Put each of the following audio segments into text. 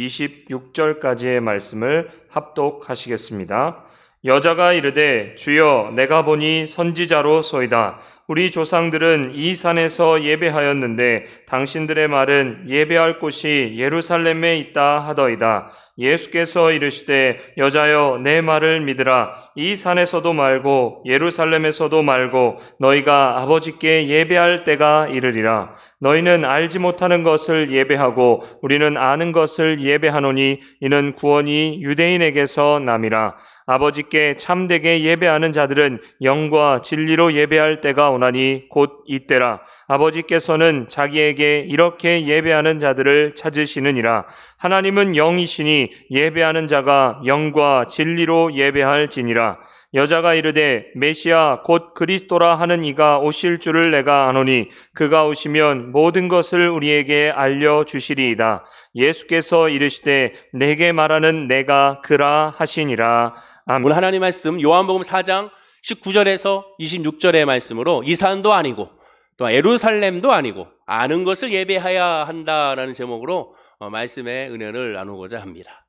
26절까지의 말씀을 합독하시겠습니다. 여자가 이르되 주여 내가 보니 선지자로소이다. 우리 조상들은 이 산에서 예배하였는데 당신들의 말은 예배할 곳이 예루살렘에 있다 하더이다. 예수께서 이르시되 여자여 내 말을 믿으라. 이 산에서도 말고 예루살렘에서도 말고 너희가 아버지께 예배할 때가 이르리라. 너희는 알지 못하는 것을 예배하고 우리는 아는 것을 예배하노니 이는 구원이 유대인에게서 남이라. 아버지께 참되게 예배하는 자들은 영과 진리로 예배할 때가 오나니 곧 이때라. 아버지께서는 자기에게 이렇게 예배하는 자들을 찾으시느니라. 하나님은 영이시니 예배하는 자가 영과 진리로 예배할지니라. 여자가 이르되 메시아 곧 그리스도라 하는 이가 오실 줄을 내가 아노니 그가 오시면 모든 것을 우리에게 알려주시리이다. 예수께서 이르시되 내게 말하는 내가 그라 하시니라. 오늘 하나님 말씀 요한복음 4장 19절에서 26절의 말씀으로 이 산도 아니고 또 예루살렘도 아니고 아는 것을 예배해야 한다라는 제목으로 말씀의 은혜를 나누고자 합니다.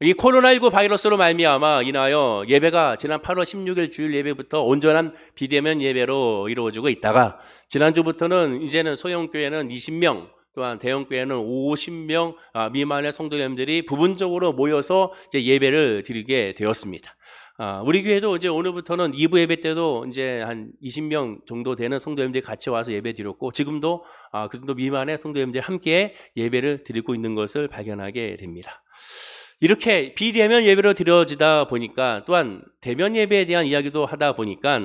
이 코로나19 바이러스로 말미암아 인하여 예배가 지난 8월 16일 주일 예배부터 온전한 비대면 예배로 이루어지고 있다가 지난주부터는 이제는 소형교회는 20명 또한 대형교회는 50명 미만의 성도님들이 부분적으로 모여서 이제 예배를 드리게 되었습니다. 우리 교회도 이제 오늘부터는 2부 예배 때도 이제 한 20명 정도 되는 성도님들이 같이 와서 예배 드렸고 지금도 그 정도 미만의 성도님들이 함께 예배를 드리고 있는 것을 발견하게 됩니다. 이렇게 비대면 예배로 드려지다 보니까 또한 대면 예배에 대한 이야기도 하다 보니까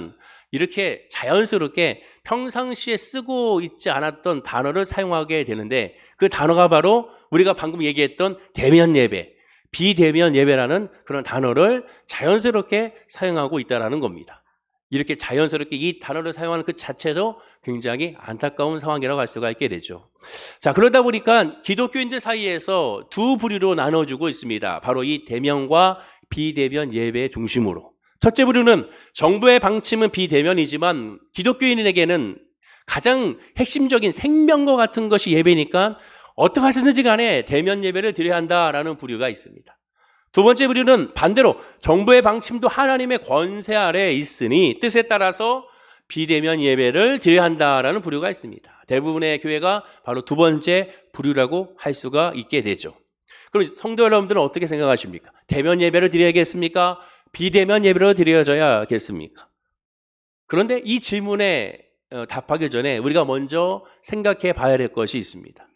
이렇게 자연스럽게 평상시에 쓰고 있지 않았던 단어를 사용하게 되는데 그 단어가 바로 우리가 방금 얘기했던 대면 예배, 비대면 예배라는 그런 단어를 자연스럽게 사용하고 있다는 겁니다. 이렇게 자연스럽게 이 단어를 사용하는 그 자체도 굉장히 안타까운 상황이라고 할 수가 있게 되죠. 자, 그러다 보니까 기독교인들 사이에서 두 부류로 나눠주고 있습니다. 바로 이 대면과 비대면 예배의 중심으로. 첫째 부류는 정부의 방침은 비대면이지만 기독교인에게는 가장 핵심적인 생명과 같은 것이 예배니까 어떻게 하시든지 간에 대면 예배를 드려야 한다라는 부류가 있습니다. 두 번째 부류는 반대로 정부의 방침도 하나님의 권세 아래에 있으니 뜻에 따라서 비대면 예배를 드려야 한다라는 부류가 있습니다. 대부분의 교회가 바로 두 번째 부류라고 할 수가 있게 되죠. 그럼 성도 여러분들은 어떻게 생각하십니까? 대면 예배를 드려야겠습니까? 비대면 예배로 드려야겠습니까? 그런데 이 질문에 답하기 전에 우리가 먼저 생각해 봐야 될 것이 있습니다.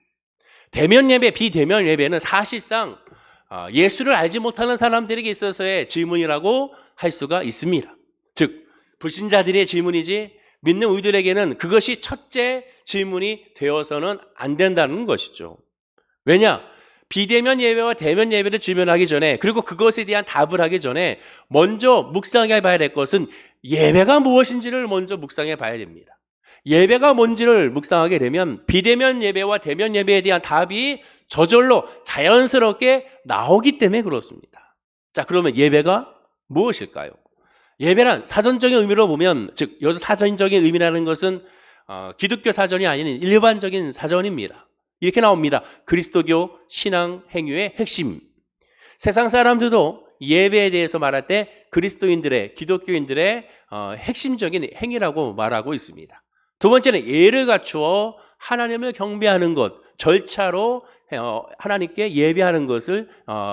대면 예배, 비대면 예배는 사실상 예수를 알지 못하는 사람들에게 있어서의 질문이라고 할 수가 있습니다. 즉, 불신자들의 질문이지 믿는 우리들에게는 그것이 첫째 질문이 되어서는 안 된다는 것이죠. 왜냐? 비대면 예배와 대면 예배를 질문하기 전에 그리고 그것에 대한 답을 하기 전에 먼저 묵상해 봐야 될 것은 예배가 무엇인지를 먼저 묵상해 봐야 됩니다. 예배가 뭔지를 묵상하게 되면 비대면 예배와 대면 예배에 대한 답이 저절로 자연스럽게 나오기 때문에 그렇습니다. 자, 그러면 예배가 무엇일까요? 예배란 사전적인 의미로 보면, 즉 여기서 사전적인 의미라는 것은 기독교 사전이 아닌 일반적인 사전입니다. 이렇게 나옵니다. 그리스도교 신앙 행위의 핵심. 세상 사람들도 예배에 대해서 말할 때 그리스도인들의, 기독교인들의 핵심적인 행위라고 말하고 있습니다. 두 번째는 예를 갖추어 하나님을 경배하는 것, 절차로 하나님께 예배하는 것을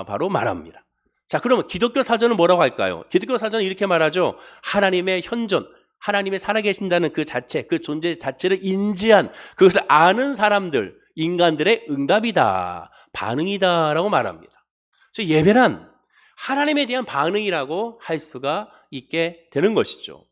바로 말합니다. 자, 그러면 기독교 사전은 뭐라고 할까요? 기독교 사전은 이렇게 말하죠. 하나님의 현존, 하나님이 살아계신다는 그 자체, 그 존재 자체를 인지한, 그것을 아는 사람들, 인간들의 응답이다, 반응이다라고 말합니다. 그래서 예배란 하나님에 대한 반응이라고 할 수가 있게 되는 것이죠.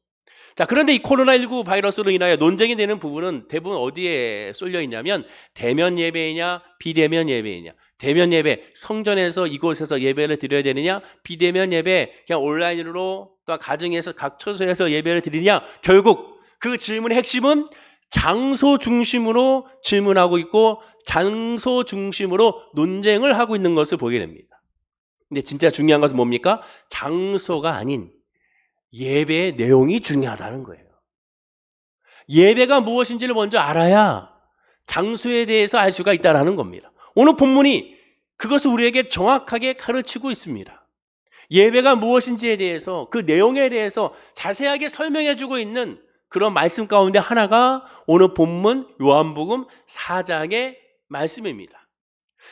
자, 그런데 이 코로나19 바이러스로 인하여 논쟁이 되는 부분은 대부분 어디에 쏠려 있냐면 대면 예배이냐 비대면 예배이냐. 대면 예배, 성전에서 이곳에서 예배를 드려야 되느냐, 비대면 예배 그냥 온라인으로 또 가정에서 각 처소에서 예배를 드리냐. 결국 그 질문의 핵심은 장소 중심으로 질문하고 있고 장소 중심으로 논쟁을 하고 있는 것을 보게 됩니다. 근데 진짜 중요한 것은 뭡니까? 장소가 아닌 예배의 내용이 중요하다는 거예요. 예배가 무엇인지를 먼저 알아야 장소에 대해서 알 수가 있다는 겁니다. 오늘 본문이 그것을 우리에게 정확하게 가르치고 있습니다. 예배가 무엇인지에 대해서, 그 내용에 대해서 자세하게 설명해 주고 있는 그런 말씀 가운데 하나가 오늘 본문 요한복음 4장의 말씀입니다.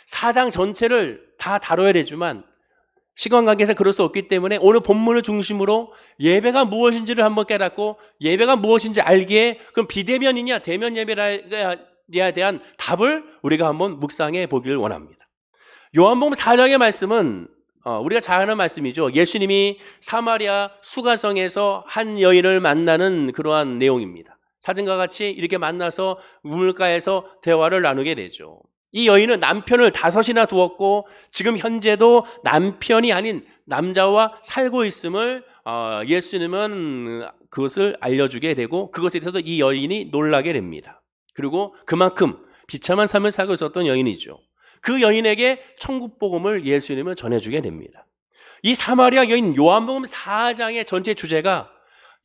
4장 전체를 다 다뤄야 되지만 시간 관계에서 그럴 수 없기 때문에 오늘 본문을 중심으로 예배가 무엇인지를 한번 깨닫고 예배가 무엇인지 알기에 그럼 비대면이냐 대면 예배에 대한 답을 우리가 한번 묵상해 보기를 원합니다. 요한복음 4장의 말씀은 우리가 잘 아는 말씀이죠. 예수님이 사마리아 수가성에서 한 여인을 만나는 그러한 내용입니다. 사진과 같이 이렇게 만나서 우물가에서 대화를 나누게 되죠. 이 여인은 남편을 5이나 두었고 지금 현재도 남편이 아닌 남자와 살고 있음을 예수님은 그것을 알려주게 되고 그것에 대해서도 이 여인이 놀라게 됩니다. 그리고 그만큼 비참한 삶을 살고 있었던 여인이죠. 그 여인에게 천국 복음을 예수님은 전해주게 됩니다. 이 사마리아 여인 요한복음 4장의 전체 주제가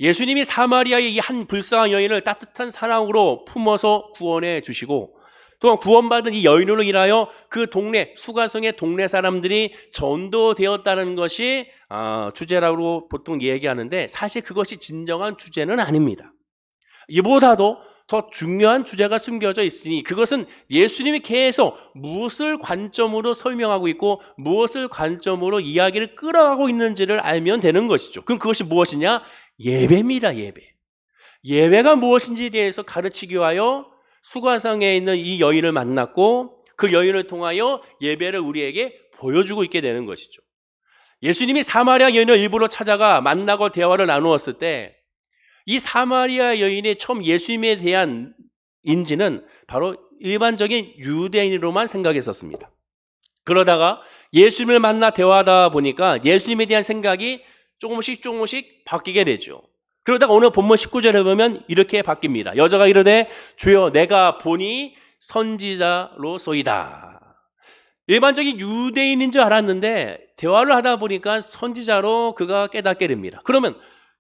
예수님이 사마리아의 이 한 불쌍한 여인을 따뜻한 사랑으로 품어서 구원해 주시고 또한 구원받은 이 여인으로 인하여 그 동네 수가성의 동네 사람들이 전도되었다는 것이 주제라고 보통 얘기하는데 사실 그것이 진정한 주제는 아닙니다. 이보다도 더 중요한 주제가 숨겨져 있으니 그것은 예수님이 계속 무엇을 관점으로 설명하고 있고 무엇을 관점으로 이야기를 끌어가고 있는지를 알면 되는 것이죠. 그럼 그것이 무엇이냐? 예배입니다. 예배가 무엇인지에 대해서 가르치기 위하여 수가성에 있는 이 여인을 만났고 그 여인을 통하여 예배를 우리에게 보여주고 있게 되는 것이죠. 예수님이 사마리아 여인을 일부러 찾아가 만나고 대화를 나누었을 때 이 사마리아 여인의 처음 예수님에 대한 인지는 바로 일반적인 유대인으로만 생각했었습니다. 그러다가 예수님을 만나 대화하다 보니까 예수님에 대한 생각이 조금씩 바뀌게 되죠. 그러다가 오늘 본문 19절에 보면 이렇게 바뀝니다. 여자가 이르되 주여 내가 보니 선지자로소이다. 일반적인 유대인인 줄 알았는데 대화를 하다 보니까 선지자로 그가 깨닫게 됩니다. 그러면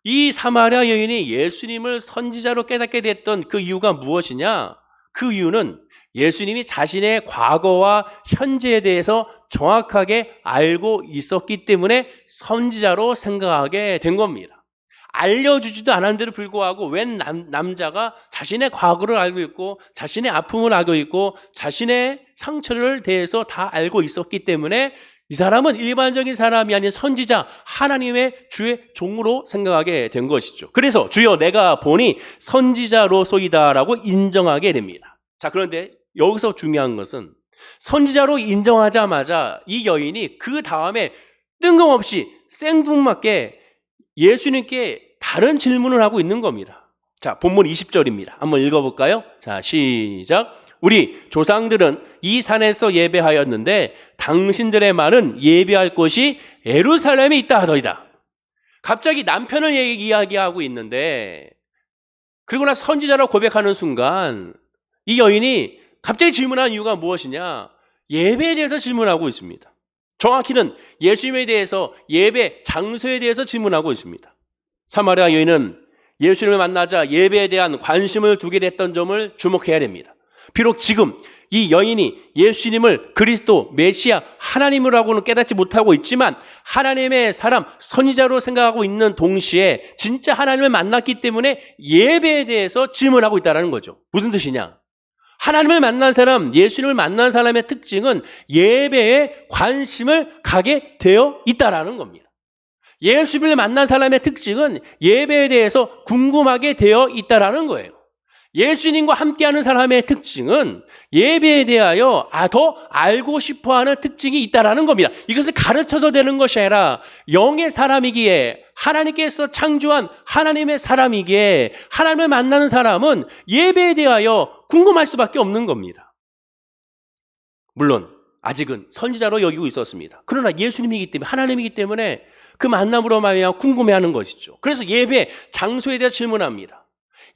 이 사마리아 여인이 예수님을 선지자로 깨닫게 됐던 그 이유가 무엇이냐? 그 이유는 예수님이 자신의 과거와 현재에 대해서 정확하게 알고 있었기 때문에 선지자로 생각하게 된 겁니다. 알려주지도 않았는데도 불구하고 웬 남자가 자신의 과거를 알고 있고 자신의 아픔을 알고 있고 자신의 상처를 대해서 다 알고 있었기 때문에 이 사람은 일반적인 사람이 아닌 선지자 하나님의 주의 종으로 생각하게 된 것이죠. 그래서 주여 내가 보니 선지자로소이다라고 인정하게 됩니다. 자, 그런데 여기서 중요한 것은 선지자로 인정하자마자 이 여인이 그 다음에 뜬금없이 생뚱맞게 예수님께 다른 질문을 하고 있는 겁니다. 자, 본문 20절입니다. 한번 읽어볼까요? 자, 시작. 우리 조상들은 이 산에서 예배하였는데 당신들의 말은 예배할 곳이 예루살렘에 있다 하더이다. 갑자기 남편을 이야기하고 있는데 그리고 나서 선지자라고 고백하는 순간 이 여인이 갑자기 질문한 이유가 무엇이냐? 예배에 대해서 질문하고 있습니다. 정확히는 예수님에 대해서 예배 장소에 대해서 질문하고 있습니다. 사마리아 여인은 예수님을 만나자 예배에 대한 관심을 두게 됐던 점을 주목해야 됩니다. 비록 지금 이 여인이 예수님을 그리스도, 메시아, 하나님이라고는 깨닫지 못하고 있지만 하나님의 사람, 선지자로 생각하고 있는 동시에 진짜 하나님을 만났기 때문에 예배에 대해서 질문하고 있다는 거죠. 무슨 뜻이냐? 하나님을 만난 사람, 예수님을 만난 사람의 특징은 예배에 관심을 가게 되어 있다는 겁니다. 예수님을 만난 사람의 특징은 예배에 대해서 궁금하게 되어 있다는 거예요. 예수님과 함께하는 사람의 특징은 예배에 대하여 더 알고 싶어하는 특징이 있다는 겁니다. 이것을 가르쳐서 되는 것이 아니라 영의 사람이기에 하나님께서 창조한 하나님의 사람이기에 하나님을 만나는 사람은 예배에 대하여 궁금할 수밖에 없는 겁니다. 물론 아직은 선지자로 여기고 있었습니다. 그러나 예수님이기 때문에 하나님이기 때문에 그 만남으로 말미암아 궁금해하는 것이죠. 그래서 예배 장소에 대해서 질문합니다.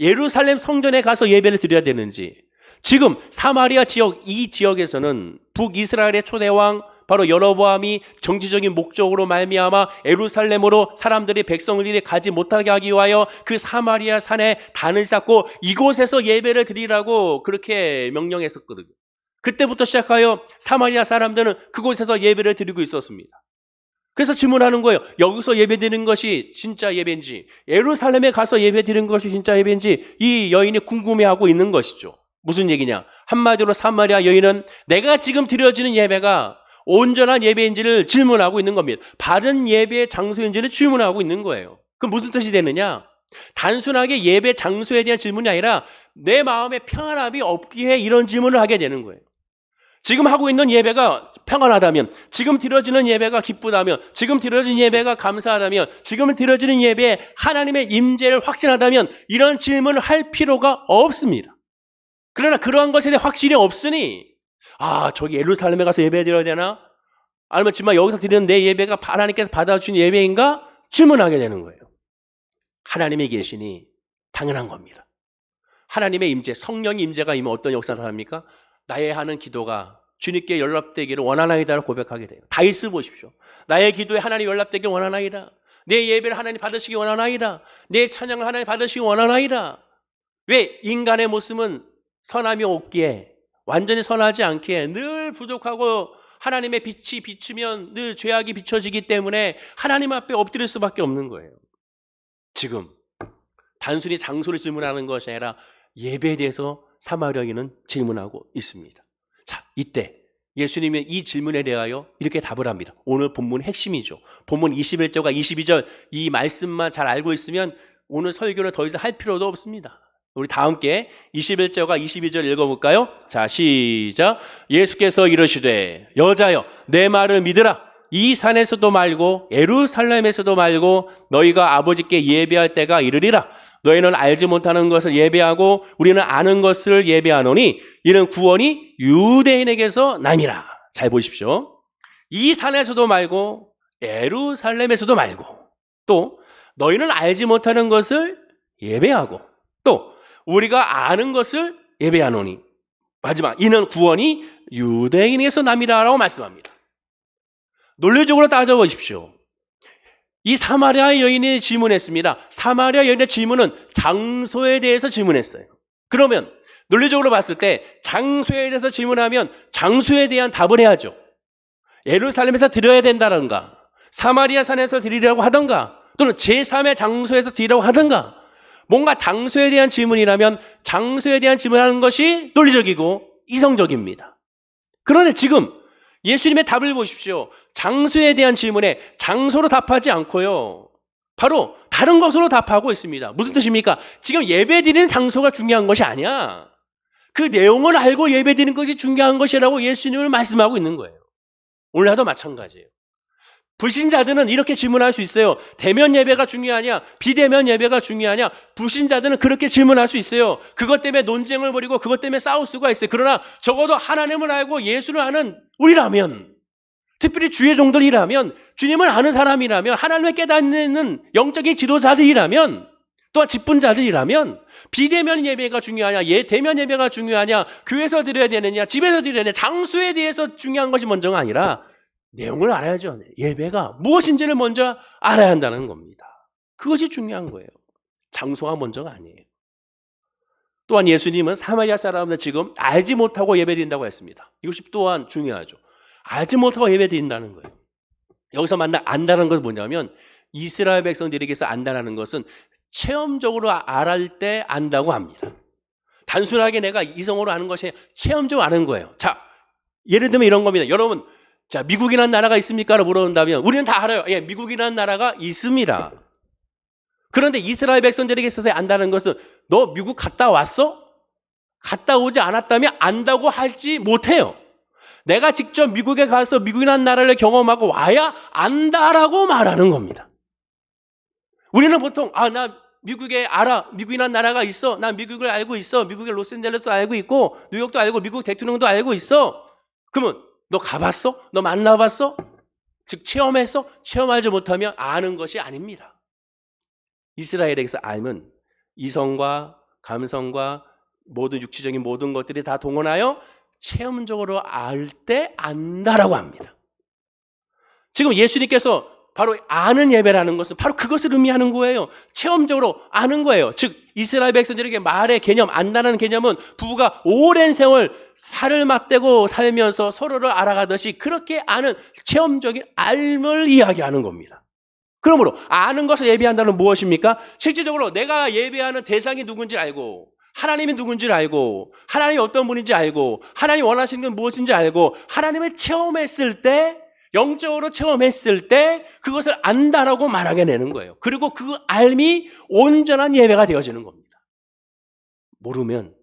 예루살렘 성전에 가서 예배를 드려야 되는지, 지금 사마리아 지역 이 지역에서는 북이스라엘의 초대왕 바로 여로보암이 정치적인 목적으로 말미암아 예루살렘으로 사람들이 백성들이 가지 못하게 하기 위하여 그 사마리아 산에 단을 쌓고 이곳에서 예배를 드리라고 그렇게 명령했었거든요. 그때부터 시작하여 사마리아 사람들은 그곳에서 예배를 드리고 있었습니다. 그래서 질문하는 거예요. 여기서 예배 드리는 것이 진짜 예배인지, 예루살렘에 가서 예배 드리는 것이 진짜 예배인지 이 여인이 궁금해하고 있는 것이죠. 무슨 얘기냐? 한마디로 사마리아 여인은 내가 지금 드려지는 예배가 온전한 예배인지를 질문하고 있는 겁니다. 바른 예배의 장소인지를 질문하고 있는 거예요. 그럼 무슨 뜻이 되느냐? 단순하게 예배 장소에 대한 질문이 아니라 내 마음에 평안함이 없기에 이런 질문을 하게 되는 거예요. 지금 하고 있는 예배가 평안하다면, 지금 드려지는 예배가 기쁘다면, 지금 드려지는 예배가 감사하다면, 지금 드려지는 예배에 하나님의 임재를 확신하다면 이런 질문을 할 필요가 없습니다. 그러나 그러한 것에 대해 확신이 없으니 저기 예루살렘에 가서 예배 드려야 되나? 아니면 정말 여기서 드리는 내 예배가 하나님께서 받아주신 예배인가? 질문하게 되는 거예요. 하나님이 계시니 당연한 겁니다. 하나님의 임재, 성령의 임재가 임하면 어떤 역사를 합니까? 나의 하는 기도가 주님께 연락되기를 원하나이다라고 고백하게 돼요. 다윗을 보십시오. 나의 기도에 하나님 연락되기 원하나이다. 내 예배를 하나님 받으시기 원하나이다. 내 찬양을 하나님 받으시기 원하나이다. 왜? 인간의 모습은 선함이 없기에, 완전히 선하지 않기에 늘 부족하고 하나님의 빛이 비추면 늘 죄악이 비춰지기 때문에 하나님 앞에 엎드릴 수밖에 없는 거예요. 지금 단순히 장소를 질문하는 것이 아니라 예배에 대해서 사마리아인은 질문하고 있습니다. 자, 이때 예수님이 이 질문에 대하여 이렇게 답을 합니다. 오늘 본문 핵심이죠. 본문 21절과 22절 이 말씀만 잘 알고 있으면 오늘 설교는 더 이상 할 필요도 없습니다. 우리 다 함께 21절과 22절 읽어볼까요? 자, 시작. 예수께서 이르시되 여자여 내 말을 믿으라. 이 산에서도 말고 예루살렘에서도 말고 너희가 아버지께 예배할 때가 이르리라. 너희는 알지 못하는 것을 예배하고 우리는 아는 것을 예배하노니 이는 구원이 유대인에게서 남이라. 잘 보십시오. 이 산에서도 말고 예루살렘에서도 말고 또 너희는 알지 못하는 것을 예배하고 또 우리가 아는 것을 예배하노니 마지막 이는 구원이 유대인에게서 남이라라고 말씀합니다. 논리적으로 따져보십시오. 이 사마리아 여인이 질문했습니다. 사마리아 여인의 질문은 장소에 대해서 질문했어요. 그러면 논리적으로 봤을 때 장소에 대해서 질문하면 장소에 대한 답을 해야죠. 예루살렘에서 드려야 된다던가 사마리아 산에서 드리려고 하던가 또는 제3의 장소에서 드리려고 하던가 뭔가 장소에 대한 질문이라면 장소에 대한 질문하는 것이 논리적이고 이성적입니다. 그런데 지금 예수님의 답을 보십시오. 장소에 대한 질문에 장소로 답하지 않고요. 바로 다른 것으로 답하고 있습니다. 무슨 뜻입니까? 지금 예배드리는 장소가 중요한 것이 아니야. 그 내용을 알고 예배드리는 것이 중요한 것이라고 예수님을 말씀하고 있는 거예요. 오늘도 마찬가지예요. 불신자들은 이렇게 질문할 수 있어요. 대면 예배가 중요하냐? 비대면 예배가 중요하냐? 불신자들은 그렇게 질문할 수 있어요. 그것 때문에 논쟁을 벌이고 그것 때문에 싸울 수가 있어요. 그러나 적어도 하나님을 알고 예수를 아는 우리라면, 특별히 주의 종들이라면, 주님을 아는 사람이라면, 하나님을 깨닫는 영적인 지도자들이라면, 또한 직분자들이라면 비대면 예배가 중요하냐? 대면 예배가 중요하냐? 교회에서 드려야 되느냐? 집에서 드려야 되느냐? 장소에 대해서 중요한 것이 먼저가 아니라 내용을 알아야죠. 예배가 무엇인지를 먼저 알아야 한다는 겁니다. 그것이 중요한 거예요. 장소가 먼저가 아니에요. 또한 예수님은 사마리아 사람들 지금 알지 못하고 예배드린다고 했습니다. 이것이 또한 중요하죠. 알지 못하고 예배드린다는 거예요. 여기서 안다는 것은 뭐냐면 이스라엘 백성들에게서 안다는 것은 체험적으로 알할 때 안다고 합니다. 단순하게 내가 이성으로 아는 것이 체험적으로 아는 거예요. 자, 예를 들면 이런 겁니다. 여러분, 자, 미국이라는 나라가 있습니까? 라고 물어본다면 우리는 다 알아요. 예, 미국이라는 나라가 있습니다. 그런데 이스라엘 백성들에게 있어서 안다는 것은 너 미국 갔다 왔어? 갔다 오지 않았다면 안다고 할지 못해요. 내가 직접 미국에 가서 미국이라는 나라를 경험하고 와야 안다라고 말하는 겁니다. 우리는 보통 나 미국에 알아. 미국이라는 나라가 있어. 난 미국을 알고 있어. 미국의 로스앤젤레스 알고 있고 뉴욕도 알고 미국 대통령도 알고 있어. 그러면 너 가봤어? 너 만나봤어? 즉 체험했어? 체험하지 못하면 아는 것이 아닙니다. 이스라엘에게서 알면 이성과 감성과 모든 육체적인 모든 것들이 다 동원하여 체험적으로 알 때 안다라고 합니다. 지금 예수님께서 바로 아는 예배라는 것은 바로 그것을 의미하는 거예요. 체험적으로 아는 거예요. 즉 이스라엘 백성들에게 말의 개념, 안다는 개념은 부부가 오랜 세월 살을 맞대고 살면서 서로를 알아가듯이 그렇게 아는 체험적인 알을 이야기하는 겁니다. 그러므로 아는 것을 예배한다는 무엇입니까? 실질적으로 내가 예배하는 대상이 누군지 알고 하나님이 누군지를 알고 하나님이 어떤 분인지 알고 하나님이 원하시는 건 무엇인지 알고 하나님을 체험했을 때, 영적으로 체험했을 때 그것을 안다라고 말하게 되는 거예요. 그리고 그 알미 온전한 예배가 되어지는 겁니다. 모르면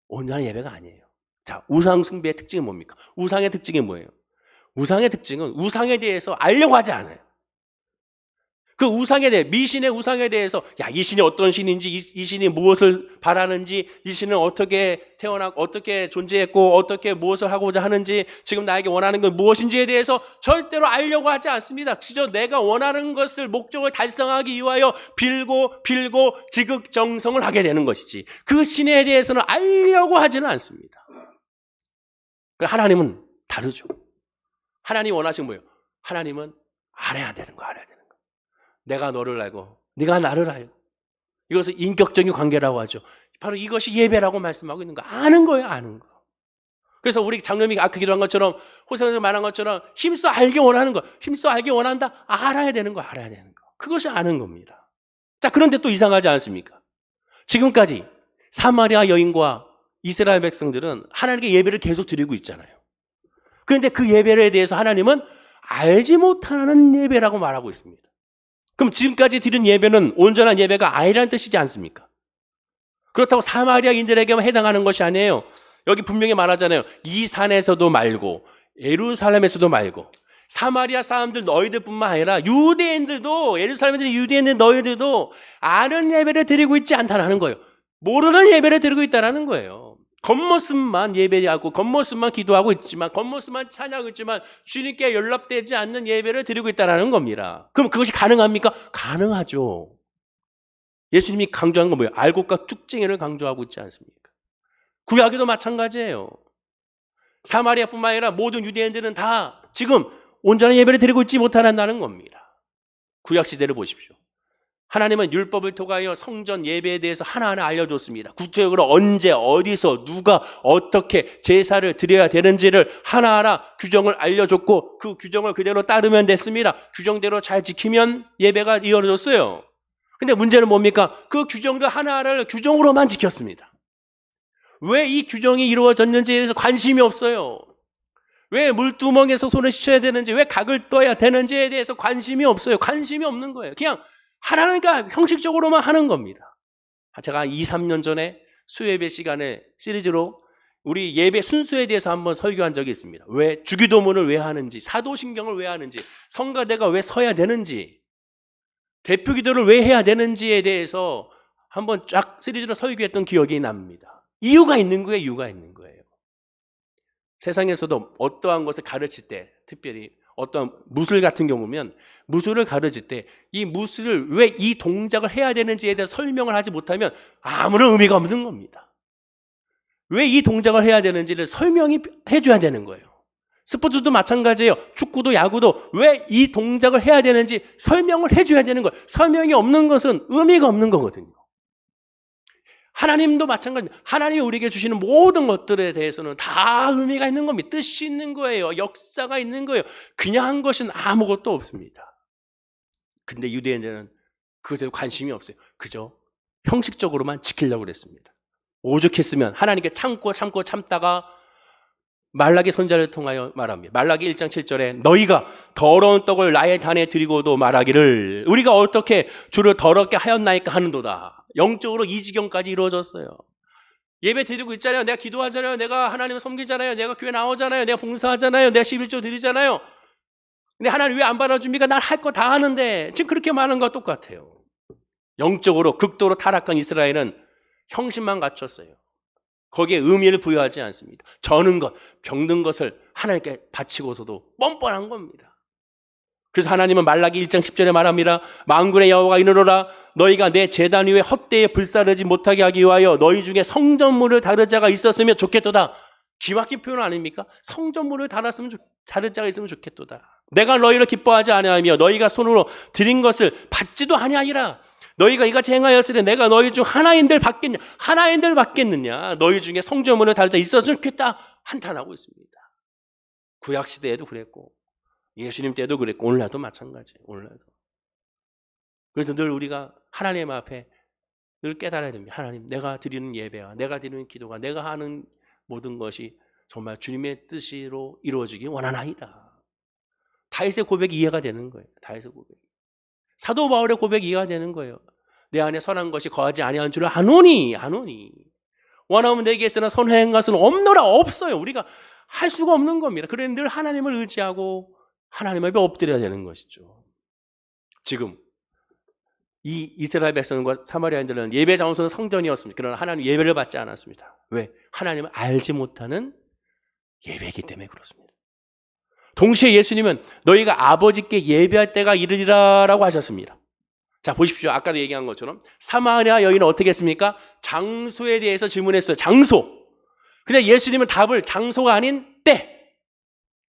온전한 예배가 아니에요. 자, 우상 숭배의 특징은 뭡니까? 우상의 특징이 뭐예요? 우상의 특징은 우상에 대해서 알려고 하지 않아요. 그 우상에 대해, 미신의 우상에 대해서 이 신이 어떤 신인지, 이 신이 무엇을 바라는지, 이 신은 어떻게 태어나고 어떻게 존재했고 어떻게 무엇을 하고자 하는지, 지금 나에게 원하는 건 무엇인지에 대해서 절대로 알려고 하지 않습니다. 그저 내가 원하는 것을, 목적을 달성하기 위하여 빌고 지극정성을 하게 되는 것이지 그 신에 대해서는 알려고 하지는 않습니다. 하나님은 다르죠. 하나님이 원하시는 뭐예요? 하나님은 알아야 되는 거, 알아야 되는 거. 내가 너를 알고 네가 나를 알고, 이것을 인격적인 관계라고 하죠. 바로 이것이 예배라고 말씀하고 있는 거. 아는 거예요, 아는 거. 그래서 우리 장로님이 아까 기도한 것처럼, 호세가 말한 것처럼 힘써 알기 원하는 거, 힘써 알기 원한다. 알아야 되는 거, 알아야 되는 거. 그것이 아는 겁니다. 자, 그런데 또 이상하지 않습니까? 지금까지 사마리아 여인과 이스라엘 백성들은 하나님께 예배를 계속 드리고 있잖아요. 그런데 그 예배에 대해서 하나님은 알지 못하는 예배라고 말하고 있습니다. 그럼 지금까지 드린 예배는 온전한 예배가 아니라는 뜻이지 않습니까? 그렇다고 사마리아인들에게만 해당하는 것이 아니에요. 여기 분명히 말하잖아요. 이 산에서도 말고 예루살렘에서도 말고, 사마리아 사람들 너희들뿐만 아니라 유대인들도, 예루살렘들 유대인들 너희들도 아는 예배를 드리고 있지 않다는 거예요. 모르는 예배를 드리고 있다는 거예요. 겉모습만 예배하고 겉모습만 기도하고 있지만, 겉모습만 찬양하고 있지만 주님께 연락되지 않는 예배를 드리고 있다는 겁니다. 그럼 그것이 가능합니까? 가능하죠. 예수님이 강조한 건 뭐예요? 알곡과 쭉쟁이를 강조하고 있지 않습니까? 구약에도 마찬가지예요. 사마리아뿐만 아니라 모든 유대인들은 다 지금 온전한 예배를 드리고 있지 못한다는 겁니다. 구약 시대를 보십시오. 하나님은 율법을 통하여 성전 예배에 대해서 하나하나 알려줬습니다. 구체적으로 언제, 어디서, 누가 어떻게 제사를 드려야 되는지를 하나하나 규정을 알려줬고, 그 규정을 그대로 따르면 됐습니다. 규정대로 잘 지키면 예배가 이루어졌어요. 근데 문제는 뭡니까? 그 규정들 하나하나를 규정으로만 지켰습니다. 왜 이 규정이 이루어졌는지에 대해서 관심이 없어요. 왜 물두멍에서 손을 씻어야 되는지, 왜 각을 떠야 되는지에 대해서 관심이 없어요. 관심이 없는 거예요. 그냥 하나니까 형식적으로만 하는 겁니다. 제가 2, 3년 전에 수예배 시간에 시리즈로 우리 예배 순서에 대해서 한번 설교한 적이 있습니다. 왜 주기도문을 왜 하는지, 사도신경을 왜 하는지, 성가대가 왜 서야 되는지, 대표기도를 왜 해야 되는지에 대해서 한번 쫙 시리즈로 설교했던 기억이 납니다. 이유가 있는 거예요. 이유가 있는 거예요. 세상에서도 어떠한 것을 가르칠 때, 특별히 어떤 무술 같은 경우면 무술을 가르칠 때 이 무술을 왜 이 동작을 해야 되는지에 대해서 설명을 하지 못하면 아무런 의미가 없는 겁니다. 왜 이 동작을 해야 되는지를 설명이 해줘야 되는 거예요. 스포츠도 마찬가지예요. 축구도 야구도 왜 이 동작을 해야 되는지 설명을 해줘야 되는 거예요. 설명이 없는 것은 의미가 없는 거거든요. 하나님도 마찬가지입니다. 하나님이 우리에게 주시는 모든 것들에 대해서는 다 의미가 있는 겁니다. 뜻이 있는 거예요. 역사가 있는 거예요. 그냥 한 것은 아무것도 없습니다. 근데 유대인들은 그것에 관심이 없어요. 그저 형식적으로만 지키려고 그랬습니다. 오죽했으면 하나님께 참다가 말라기 선지자를 통하여 말합니다. 말라기 1장 7절에 너희가 더러운 떡을 나의 단에 드리고도 말하기를 우리가 어떻게 주를 더럽게 하였나이까 하는도다. 영적으로 이 지경까지 이루어졌어요. 예배 드리고 있잖아요. 내가 기도하잖아요. 내가 하나님을 섬기잖아요. 내가 교회 나오잖아요. 내가 봉사하잖아요. 내가 11조 드리잖아요. 근데 하나님 왜 안 받아줍니까? 난 할 거 다 하는데. 지금 그렇게 말하는 것과 똑같아요. 영적으로 극도로 타락한 이스라엘은 형식만 갖췄어요. 거기에 의미를 부여하지 않습니다. 저는 것, 병든 것을 하나님께 바치고서도 뻔뻔한 겁니다. 그래서 하나님은 말라기 1장 10절에 말합니다. 만군의 여호와가 이르노라 너희가 내 제단 위에 헛되이 불사르지 못하게 하기 위하여 너희 중에 성전물을 다룰 자가 있었으면 좋겠도다. 기막힌 표현 아닙니까? 성전물을 다룰 자가 있으면 좋겠도다. 내가 너희를 기뻐하지 아니하며 너희가 손으로 드린 것을 받지도 아니하리라. 너희가 이같이 행하였으니 내가 너희 중 하나인들 받겠느냐. 너희 중에 성전문을 다룰 자 있었으면 좋겠다 한탄하고 있습니다. 구약 시대에도 그랬고 예수님 때도 그랬고 오늘날도 마찬가지예요. 오늘날도. 그래서 늘 우리가 하나님 앞에 늘 깨달아야 됩니다. 하나님, 내가 드리는 예배와 내가 드리는 기도가 내가 하는 모든 것이 정말 주님의 뜻으로 이루어지기 원하나이다. 다윗의 고백이 이해가 되는 거예요. 다윗의 고백. 사도 바울의 고백이 이해가 되는 거예요. 내 안에 선한 것이 거하지 아니한 줄을 아노니. 원하면 내게 있으나 선행한 것은 없노라. 없어요. 우리가 할 수가 없는 겁니다. 그래서 늘 하나님을 의지하고 하나님 앞에 엎드려야 되는 것이죠. 지금 이 이스라엘 백성과 사마리아인들은 예배 장소는 성전이었습니다. 그러나 하나님 예배를 받지 않았습니다. 왜? 하나님을 알지 못하는 예배이기 때문에 그렇습니다. 동시에 예수님은 너희가 아버지께 예배할 때가 이르리라라고 하셨습니다. 자, 보십시오. 아까도 얘기한 것처럼 사마리아 여인은 어떻게 했습니까? 장소에 대해서 질문했어요. 장소. 근데 예수님은 답을 장소가 아닌 때,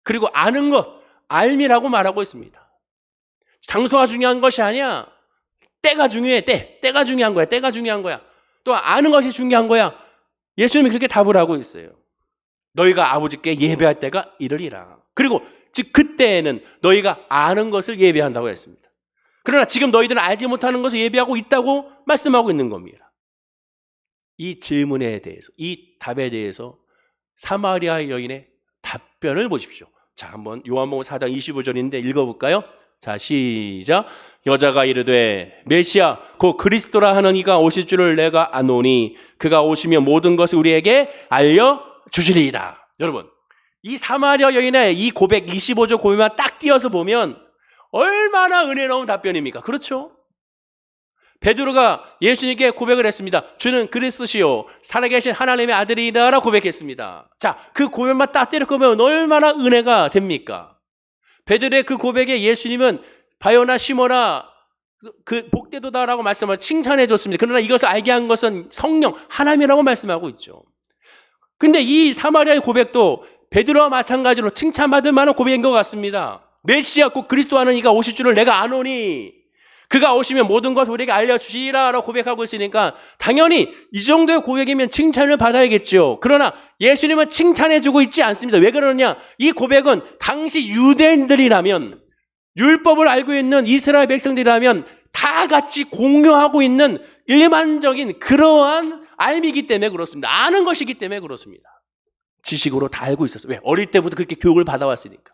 그리고 아는 것, 알미라고 말하고 있습니다. 장소가 중요한 것이 아니야. 때가 중요해. 때가 중요한 거야. 또 아는 것이 중요한 거야. 예수님이 그렇게 답을 하고 있어요. 너희가 아버지께 예배할 때가 이르리라. 그리고 즉 그때에는 너희가 아는 것을 예배한다고 했습니다. 그러나 지금 너희들은 알지 못하는 것을 예배하고 있다고 말씀하고 있는 겁니다. 이 질문에 대해서, 이 답에 대해서 사마리아 여인의 답변을 보십시오. 자, 한번 요한복음 4장 25절인데 읽어볼까요? 자, 시작. 여자가 이르되 메시아 곧 그리스도라 하는 이가 오실 줄을 내가 아노니 그가 오시면 모든 것을 우리에게 알려주시리이다. 여러분, 이 사마리아 여인의 이 고백 25절 고백만 딱 띄어서 보면 얼마나 은혜로운 답변입니까? 그렇죠? 베드로가 예수님께 고백을 했습니다. 주는 그리스도시요 살아계신 하나님의 아들이다라고 고백했습니다. 자, 그 고백만 딱 띄어 보면 얼마나 은혜가 됩니까? 베드로의 그 고백에 예수님은 바요나 시모나 그 복되도다라고 말씀을 칭찬해 줬습니다. 그러나 이것을 알게 한 것은 성령 하나님이라고 말씀하고 있죠. 근데 이 사마리아의 고백도 베드로와 마찬가지로 칭찬받을 만한 고백인 것 같습니다. 메시아 곧 그리스도 하는 이가 오실 줄을 내가 아노니 그가 오시면 모든 것을 우리에게 알려주시리라고 고백하고 있으니까 당연히 이 정도의 고백이면 칭찬을 받아야겠죠. 그러나 예수님은 칭찬해주고 있지 않습니다. 왜 그러느냐? 이 고백은 당시 유대인들이라면, 율법을 알고 있는 이스라엘 백성들이라면 다 같이 공유하고 있는 일반적인 그러한 알미이기 때문에 그렇습니다. 아는 것이기 때문에 그렇습니다. 지식으로 다 알고 있었어요. 왜? 어릴 때부터 그렇게 교육을 받아왔으니까.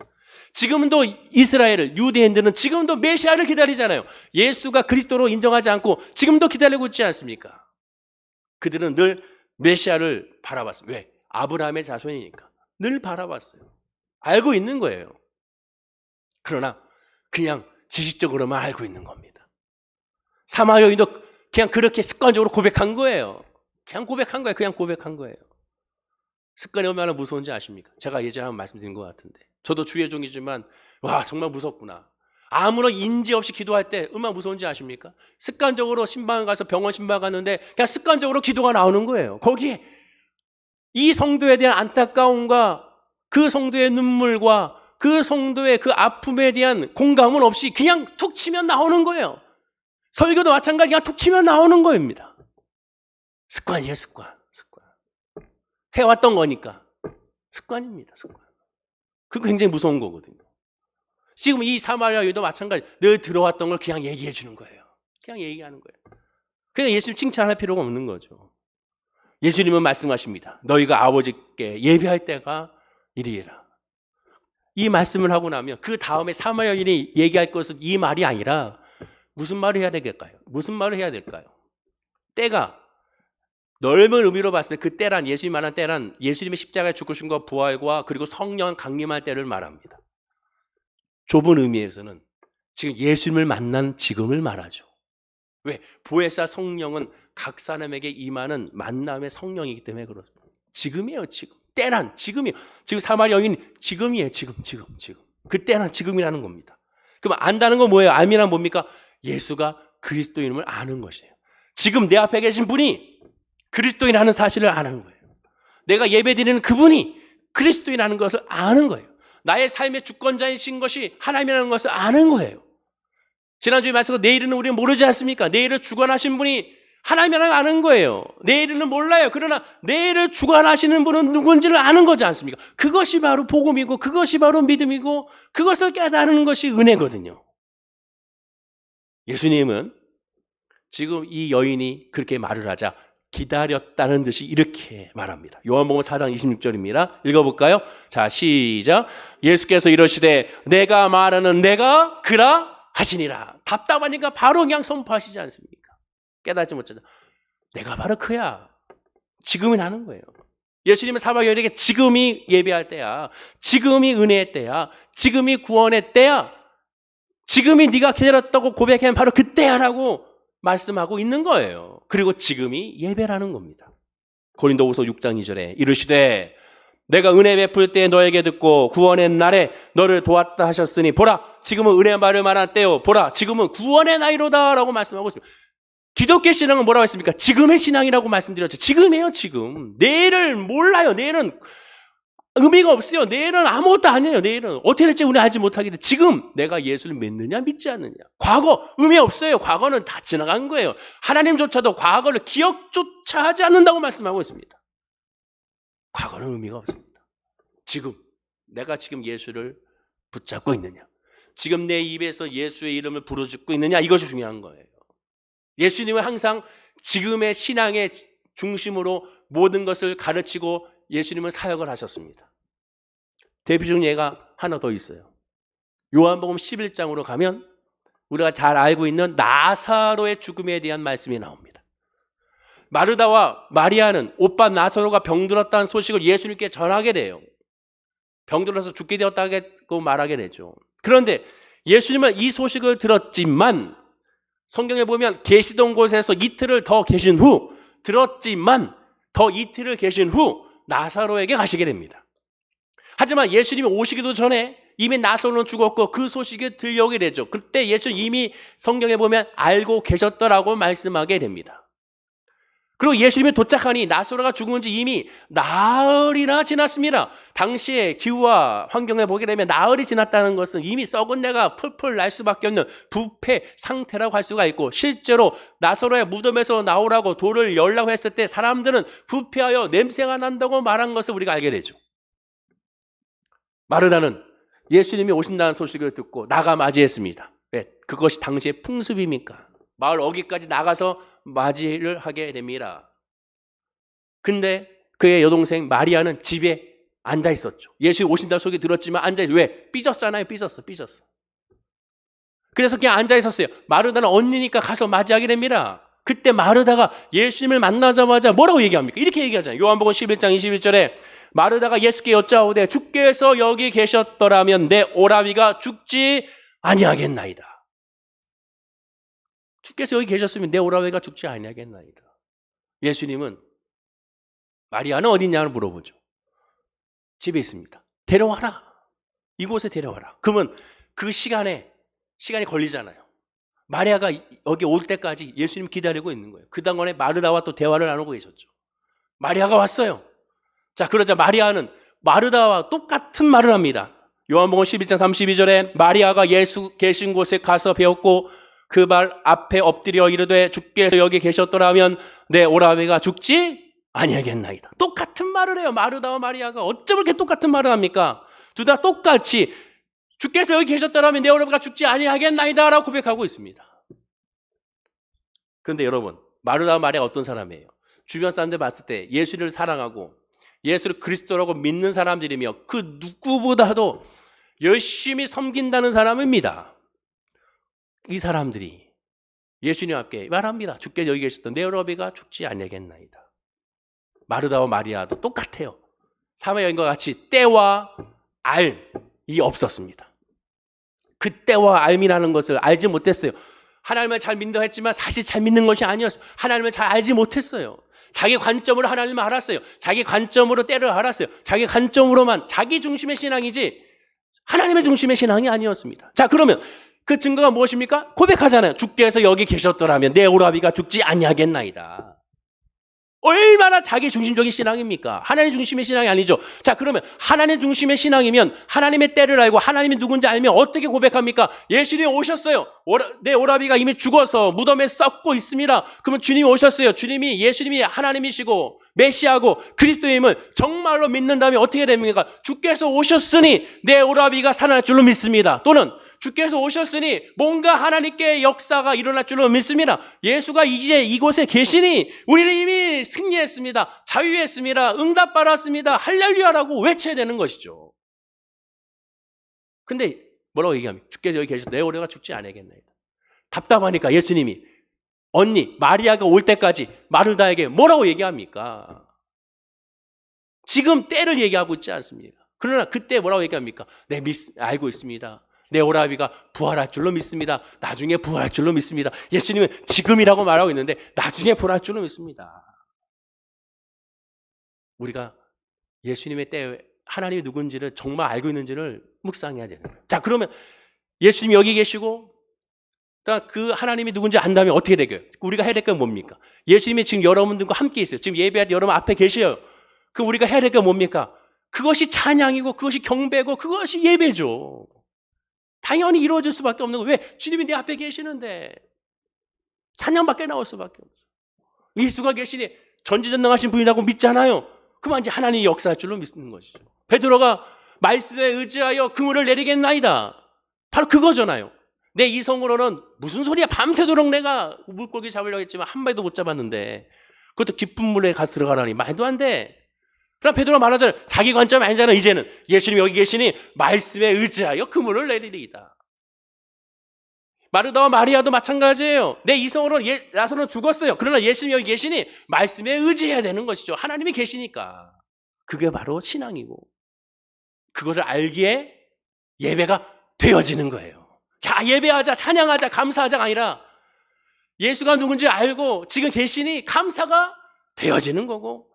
지금도 이스라엘을, 유대인들은 지금도 메시아를 기다리잖아요. 예수가 그리스도로 인정하지 않고 지금도 기다리고 있지 않습니까? 그들은 늘 메시아를 바라봤습니다. 왜? 아브라함의 자손이니까. 늘 바라봤어요. 알고 있는 거예요. 그러나 그냥 지식적으로만 알고 있는 겁니다. 사마리아인도 그냥 그렇게 습관적으로 고백한 거예요. 그냥 고백한 거예요. 습관이 얼마나 무서운지 아십니까? 제가 예전에 한번 말씀드린 것 같은데 저도 주의 종이지만 와 정말 무섭구나. 아무런 인지 없이 기도할 때 얼마나 무서운지 아십니까? 습관적으로 신방 가서 병원 신방 갔는데 그냥 습관적으로 기도가 나오는 거예요. 거기에 이 성도에 대한 안타까움과 그 성도의 눈물과 그 성도의 그 아픔에 대한 공감은 없이 그냥 툭 치면 나오는 거예요. 설교도 마찬가지 그냥 툭 치면 나오는 겁니다. 습관이에요, 습관. 해왔던 거니까. 습관입니다, 습관. 그거 굉장히 무서운 거거든요. 지금 이 사마리아 여인도 마찬가지. 늘 들어왔던 걸 그냥 얘기해 주는 거예요. 그냥 얘기하는 거예요. 그냥 예수님 칭찬할 필요가 없는 거죠. 예수님은 말씀하십니다. 너희가 아버지께 예배할 때가 이리라. 이 말씀을 하고 나면 그 다음에 사마리아 여인이 얘기할 것은 이 말이 아니라 무슨 말을 해야 될까요? 때가 넓은 의미로 봤을 때 그 때란 예수님 말한 때란 예수님의 십자가에 죽으심과 부활과 그리고 성령 강림할 때를 말합니다. 좁은 의미에서는 지금 예수님을 만난 지금을 말하죠. 왜? 보혜사 성령은 각 사람에게 임하는 만남의 성령이기 때문에 그렇습니다. 지금이에요, 지금. 때란 지금이에요. 지금 사마리아 여인 지금이에요, 지금. 그 때란 지금이라는 겁니다. 그럼 안다는 건 뭐예요? 알미란 뭡니까? 예수가 그리스도인임을 아는 것이에요. 지금 내 앞에 계신 분이 그리스도인이라는 사실을 아는 거예요. 내가 예배드리는 그분이 그리스도인이라는 것을 아는 거예요. 나의 삶의 주권자이신 것이 하나님이라는 것을 아는 거예요. 지난주에 말씀하신 내일은 우리는 모르지 않습니까? 내일을 주관하신 분이 하나님이라는 걸 아는 거예요. 내일은 몰라요. 그러나 내일을 주관하시는 분은 누군지를 아는 거지 않습니까? 그것이 바로 복음이고 그것이 바로 믿음이고 그것을 깨달는 것이 은혜거든요. 예수님은 지금 이 여인이 그렇게 말을 하자 기다렸다는 듯이 이렇게 말합니다. 요한복음 4장 26절입니다. 읽어볼까요? 자, 시작. 예수께서 이러시되 내가 말하는 내가 그라 하시니라. 답답하니까 바로 그냥 선포하시지 않습니까? 깨닫지 못하다. 내가 바로 그야. 지금이 나는 거예요. 예수님은 사박여인에게 지금이 예배할 때야. 지금이 은혜의 때야. 지금이 구원의 때야. 지금이 네가 기다렸다고 고백하면 바로 그때야라고 말씀하고 있는 거예요. 그리고 지금이 예배라는 겁니다. 고린도후서 6장 2절에 이르시되 내가 은혜 베풀 때 너에게 듣고 구원의 날에 너를 도왔다 하셨으니 보라 지금은 은혜 말을 말한 때요. 보라 지금은 구원의 나이로다 라고 말씀하고 있습니다. 기독교 신앙은 뭐라고 했습니까? 지금의 신앙이라고 말씀드렸죠. 지금이에요. 지금. 내일을 몰라요. 내일은 의미가 없어요. 내일은 아무것도 아니에요. 내일은 어떻게 될지 우리 알지 못하기 때문에 지금 내가 예수를 믿느냐 믿지 않느냐. 과거 의미 없어요. 과거는 다 지나간 거예요. 하나님조차도 과거를 기억조차 하지 않는다고 말씀하고 있습니다. 과거는 의미가 없습니다. 지금 내가 지금 예수를 붙잡고 있느냐. 지금 내 입에서 예수의 이름을 부르짖고 있느냐. 이것이 중요한 거예요. 예수님은 항상 지금의 신앙의 중심으로 모든 것을 가르치고 예수님은 사역을 하셨습니다. 대표적인 예가 하나 더 있어요. 요한복음 11장으로 가면 우리가 잘 알고 있는 나사로의 죽음에 대한 말씀이 나옵니다. 마르다와 마리아는 오빠 나사로가 병들었다는 소식을 예수님께 전하게 돼요. 병들어서 죽게 되었다고 말하게 되죠. 그런데 예수님은 이 소식을 들었지만 성경에 보면 계시던 곳에서 이틀을 더 계신 후 들었지만 더 이틀을 계신 후 나사로에게 가시게 됩니다. 하지만 예수님이 오시기도 전에 이미 나사로는 죽었고 그 소식이 들려오게 되죠. 그때 예수님 이미 성경에 보면 알고 계셨더라고 말씀하게 됩니다. 그리고 예수님이 도착하니 나사로가 죽은 지 이미 나흘이나 지났습니다. 당시의 기후와 환경을 보게 되면 나흘이 지났다는 것은 이미 썩은 내가 풀풀 날 수밖에 없는 부패 상태라고 할 수가 있고 실제로 나사로의 무덤에서 나오라고 돌을 열라고 했을 때 사람들은 부패하여 냄새가 난다고 말한 것을 우리가 알게 되죠. 마르다는 예수님이 오신다는 소식을 듣고 나가 맞이했습니다. 왜? 그것이 당시의 풍습입니까? 마을 어귀까지 나가서 맞이를 하게 됩니다. 근데 그의 여동생 마리아는 집에 앉아 있었죠. 예수 오신다는 소리 들었지만 앉아 있어요. 왜? 삐졌잖아요. 삐졌어. 그래서 그냥 앉아 있었어요. 마르다는 언니니까 가서 맞이하게 됩니다. 그때 마르다가 예수님을 만나자마자 뭐라고 얘기합니까? 이렇게 얘기하잖아요. 요한복음 11장 21절에 마르다가 예수께 여짜오되 주께서 여기 계셨더라면 내 오라비가 죽지 아니하겠나이다. 주께서 여기 계셨으면 내 오라비가 죽지 아니하겠나이다. 예수님은 마리아는 어디 있냐고 물어보죠. 집에 있습니다. 데려와라. 이곳에 데려와라. 그러면 그 시간이 걸리잖아요. 마리아가 여기 올 때까지 예수님 기다리고 있는 거예요. 그 동안에 마르다와 또 대화를 나누고 계셨죠. 마리아가 왔어요. 자, 그러자 마리아는 마르다와 똑같은 말을 합니다. 요한복음 11장 32절에 마리아가 예수 계신 곳에 가서 배웠고 그 발 앞에 엎드려 이르되 주께서 여기 계셨더라면 내 오라비가 죽지 아니하겠나이다. 똑같은 말을 해요. 마르다와 마리아가 어쩜 이렇게 똑같은 말을 합니까? 둘 다 똑같이 주께서 여기 계셨더라면 내 오라비가 죽지 아니하겠나이다 라고 고백하고 있습니다. 그런데 여러분, 마르다와 마리아가 어떤 사람이에요? 주변 사람들 봤을 때 예수를 사랑하고 예수를 그리스도라고 믿는 사람들이며 그 누구보다도 열심히 섬긴다는 사람입니다. 이 사람들이 예수님 앞에 말합니다. 주께 여기 계셨던 내 오라비가 죽지 아니하겠나이다. 마르다와 마리아도 똑같아요. 사마리아 여인과 같이 때와 알이 없었습니다. 그 때와 알이라는 것을 알지 못했어요. 하나님을 잘 믿는다고 했지만 사실 잘 믿는 것이 아니었어요. 하나님을 잘 알지 못했어요. 자기 관점으로 하나님을 알았어요. 자기 관점으로 때를 알았어요. 자기 관점으로만 자기 중심의 신앙이지 하나님의 중심의 신앙이 아니었습니다. 자, 그러면 그 증거가 무엇입니까? 고백하잖아요. 주께서 여기 계셨더라면 내 오라비가 죽지 아니하겠나이다. 얼마나 자기 중심적인 신앙입니까? 하나님 중심의 신앙이 아니죠. 자, 그러면 하나님 중심의 신앙이면 하나님의 때를 알고 하나님이 누군지 알면 어떻게 고백합니까? 예수님이 오셨어요. 내 오라비가 이미 죽어서 무덤에 썩고 있습니다. 그러면 주님이 오셨어요. 예수님이 하나님이시고 메시아고 그리스도임을 정말로 믿는다면 어떻게 됩니까? 주께서 오셨으니 내 오라비가 살아날 줄로 믿습니다. 또는 주께서 오셨으니 뭔가 하나님께 역사가 일어날 줄로 믿습니다. 예수가 이제 이곳에 계시니 우리는 이미 승리했습니다. 자유했습니다. 응답받았습니다. 할렐루야라고 외쳐야 되는 것이죠. 근데 뭐라고 얘기합니까? 주께서 여기 계셔서 내 오라비가 죽지 않겠나이다. 답답하니까 예수님이 언니 마리아가 올 때까지 마르다에게 뭐라고 얘기합니까? 지금 때를 얘기하고 있지 않습니까? 그러나 그때 뭐라고 얘기합니까? 알고 있습니다. 내 오라비가 부활할 줄로 믿습니다. 나중에 부활할 줄로 믿습니다. 예수님은 지금이라고 말하고 있는데 나중에 부활할 줄로 믿습니다. 우리가 예수님의 때 하나님이 누군지를 정말 알고 있는지를 묵상해야 되는 거예요. 자, 그러면 예수님이 여기 계시고 그 하나님이 누군지 안다면 어떻게 되게요? 우리가 해야 될 건 뭡니까? 예수님이 지금 여러분들과 함께 있어요. 지금 예배할 여러분 앞에 계셔요. 그럼 우리가 해야 될 건 뭡니까? 그것이 찬양이고 그것이 경배고 그것이 예배죠. 당연히 이루어질 수밖에 없는 거예요. 왜? 주님이 내 앞에 계시는데 찬양밖에 나올 수밖에 없어요. 예수가 계시니 전지전능하신 분이라고 믿잖아요. 그만 이제 하나님이 역사할 줄로 믿는 것이죠. 베드로가 말씀에 의지하여 그물을 내리겠나이다. 바로 그거잖아요. 내 이성으로는 무슨 소리야, 밤새도록 내가 물고기 잡으려고 했지만 한 마리도 못 잡았는데 그것도 깊은 물에 가서 들어가라니 말도 안 돼. 그럼 베드로가 말하잖아요. 자기 관점 아니잖아요. 이제는 예수님이 여기 계시니 말씀에 의지하여 그물을 내리리이다. 마르다와 마리아도 마찬가지예요. 내 이성으로는 라사로는 죽었어요. 그러나 예수님이 여기 계시니 말씀에 의지해야 되는 것이죠. 하나님이 계시니까. 그게 바로 신앙이고 그것을 알기에 예배가 되어지는 거예요. 자, 예배하자, 찬양하자, 감사하자가 아니라 예수가 누군지 알고 지금 계시니 감사가 되어지는 거고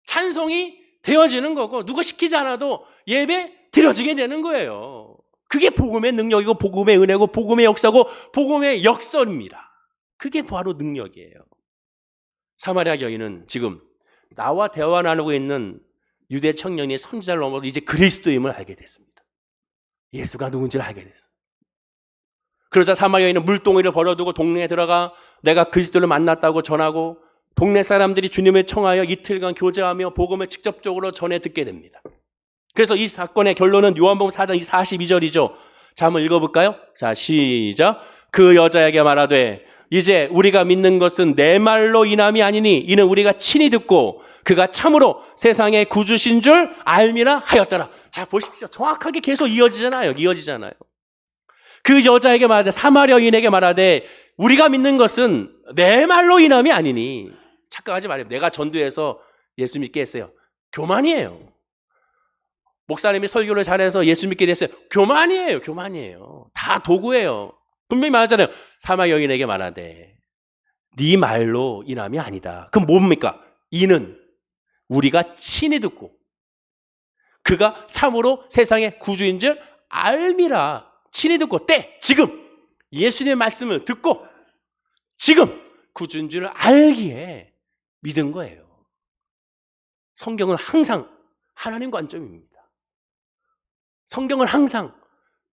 찬송이 되어지는 거고 누가 시키지 않아도 예배 드려지게 되는 거예요. 그게 복음의 능력이고 복음의 은혜고 복음의 역사고 복음의 역설입니다. 그게 바로 능력이에요. 사마리아 여인은 지금 나와 대화 나누고 있는 유대 청년이 선지자를 넘어서 이제 그리스도임을 알게 됐습니다. 예수가 누군지를 알게 됐어요. 그러자 사마리아 여인은 물동이를 버려두고 동네에 들어가 내가 그리스도를 만났다고 전하고 동네 사람들이 주님을 청하여 이틀간 교제하며 복음을 직접적으로 전해 듣게 됩니다. 그래서 이 사건의 결론은 요한복음 4장 42절이죠. 자, 한번 읽어볼까요? 자, 시작. 그 여자에게 말하되 이제 우리가 믿는 것은 내 말로 인함이 아니니 이는 우리가 친히 듣고 그가 참으로 세상의 구주신 줄 알미라 하였더라. 자, 보십시오. 정확하게 계속 이어지잖아요. 그 여자에게 말하되 사마리아인에게 말하되 우리가 믿는 것은 내 말로 인함이 아니니. 착각하지 말아요. 내가 전도해서 예수 믿게 했어요. 교만이에요. 목사님이 설교를 잘해서 예수 믿게 됐어요. 교만이에요. 다 도구예요. 분명히 말하잖아요. 사마리아 여인에게 말하되 네 말로 인함이 아니다. 그럼 뭡니까? 이는 우리가 친히 듣고 그가 참으로 세상의 구주인 줄 알미라. 친히 듣고 지금 예수님의 말씀을 듣고 지금 구주인 줄 알기에 믿은 거예요. 성경은 항상 하나님 관점입니다. 성경은 항상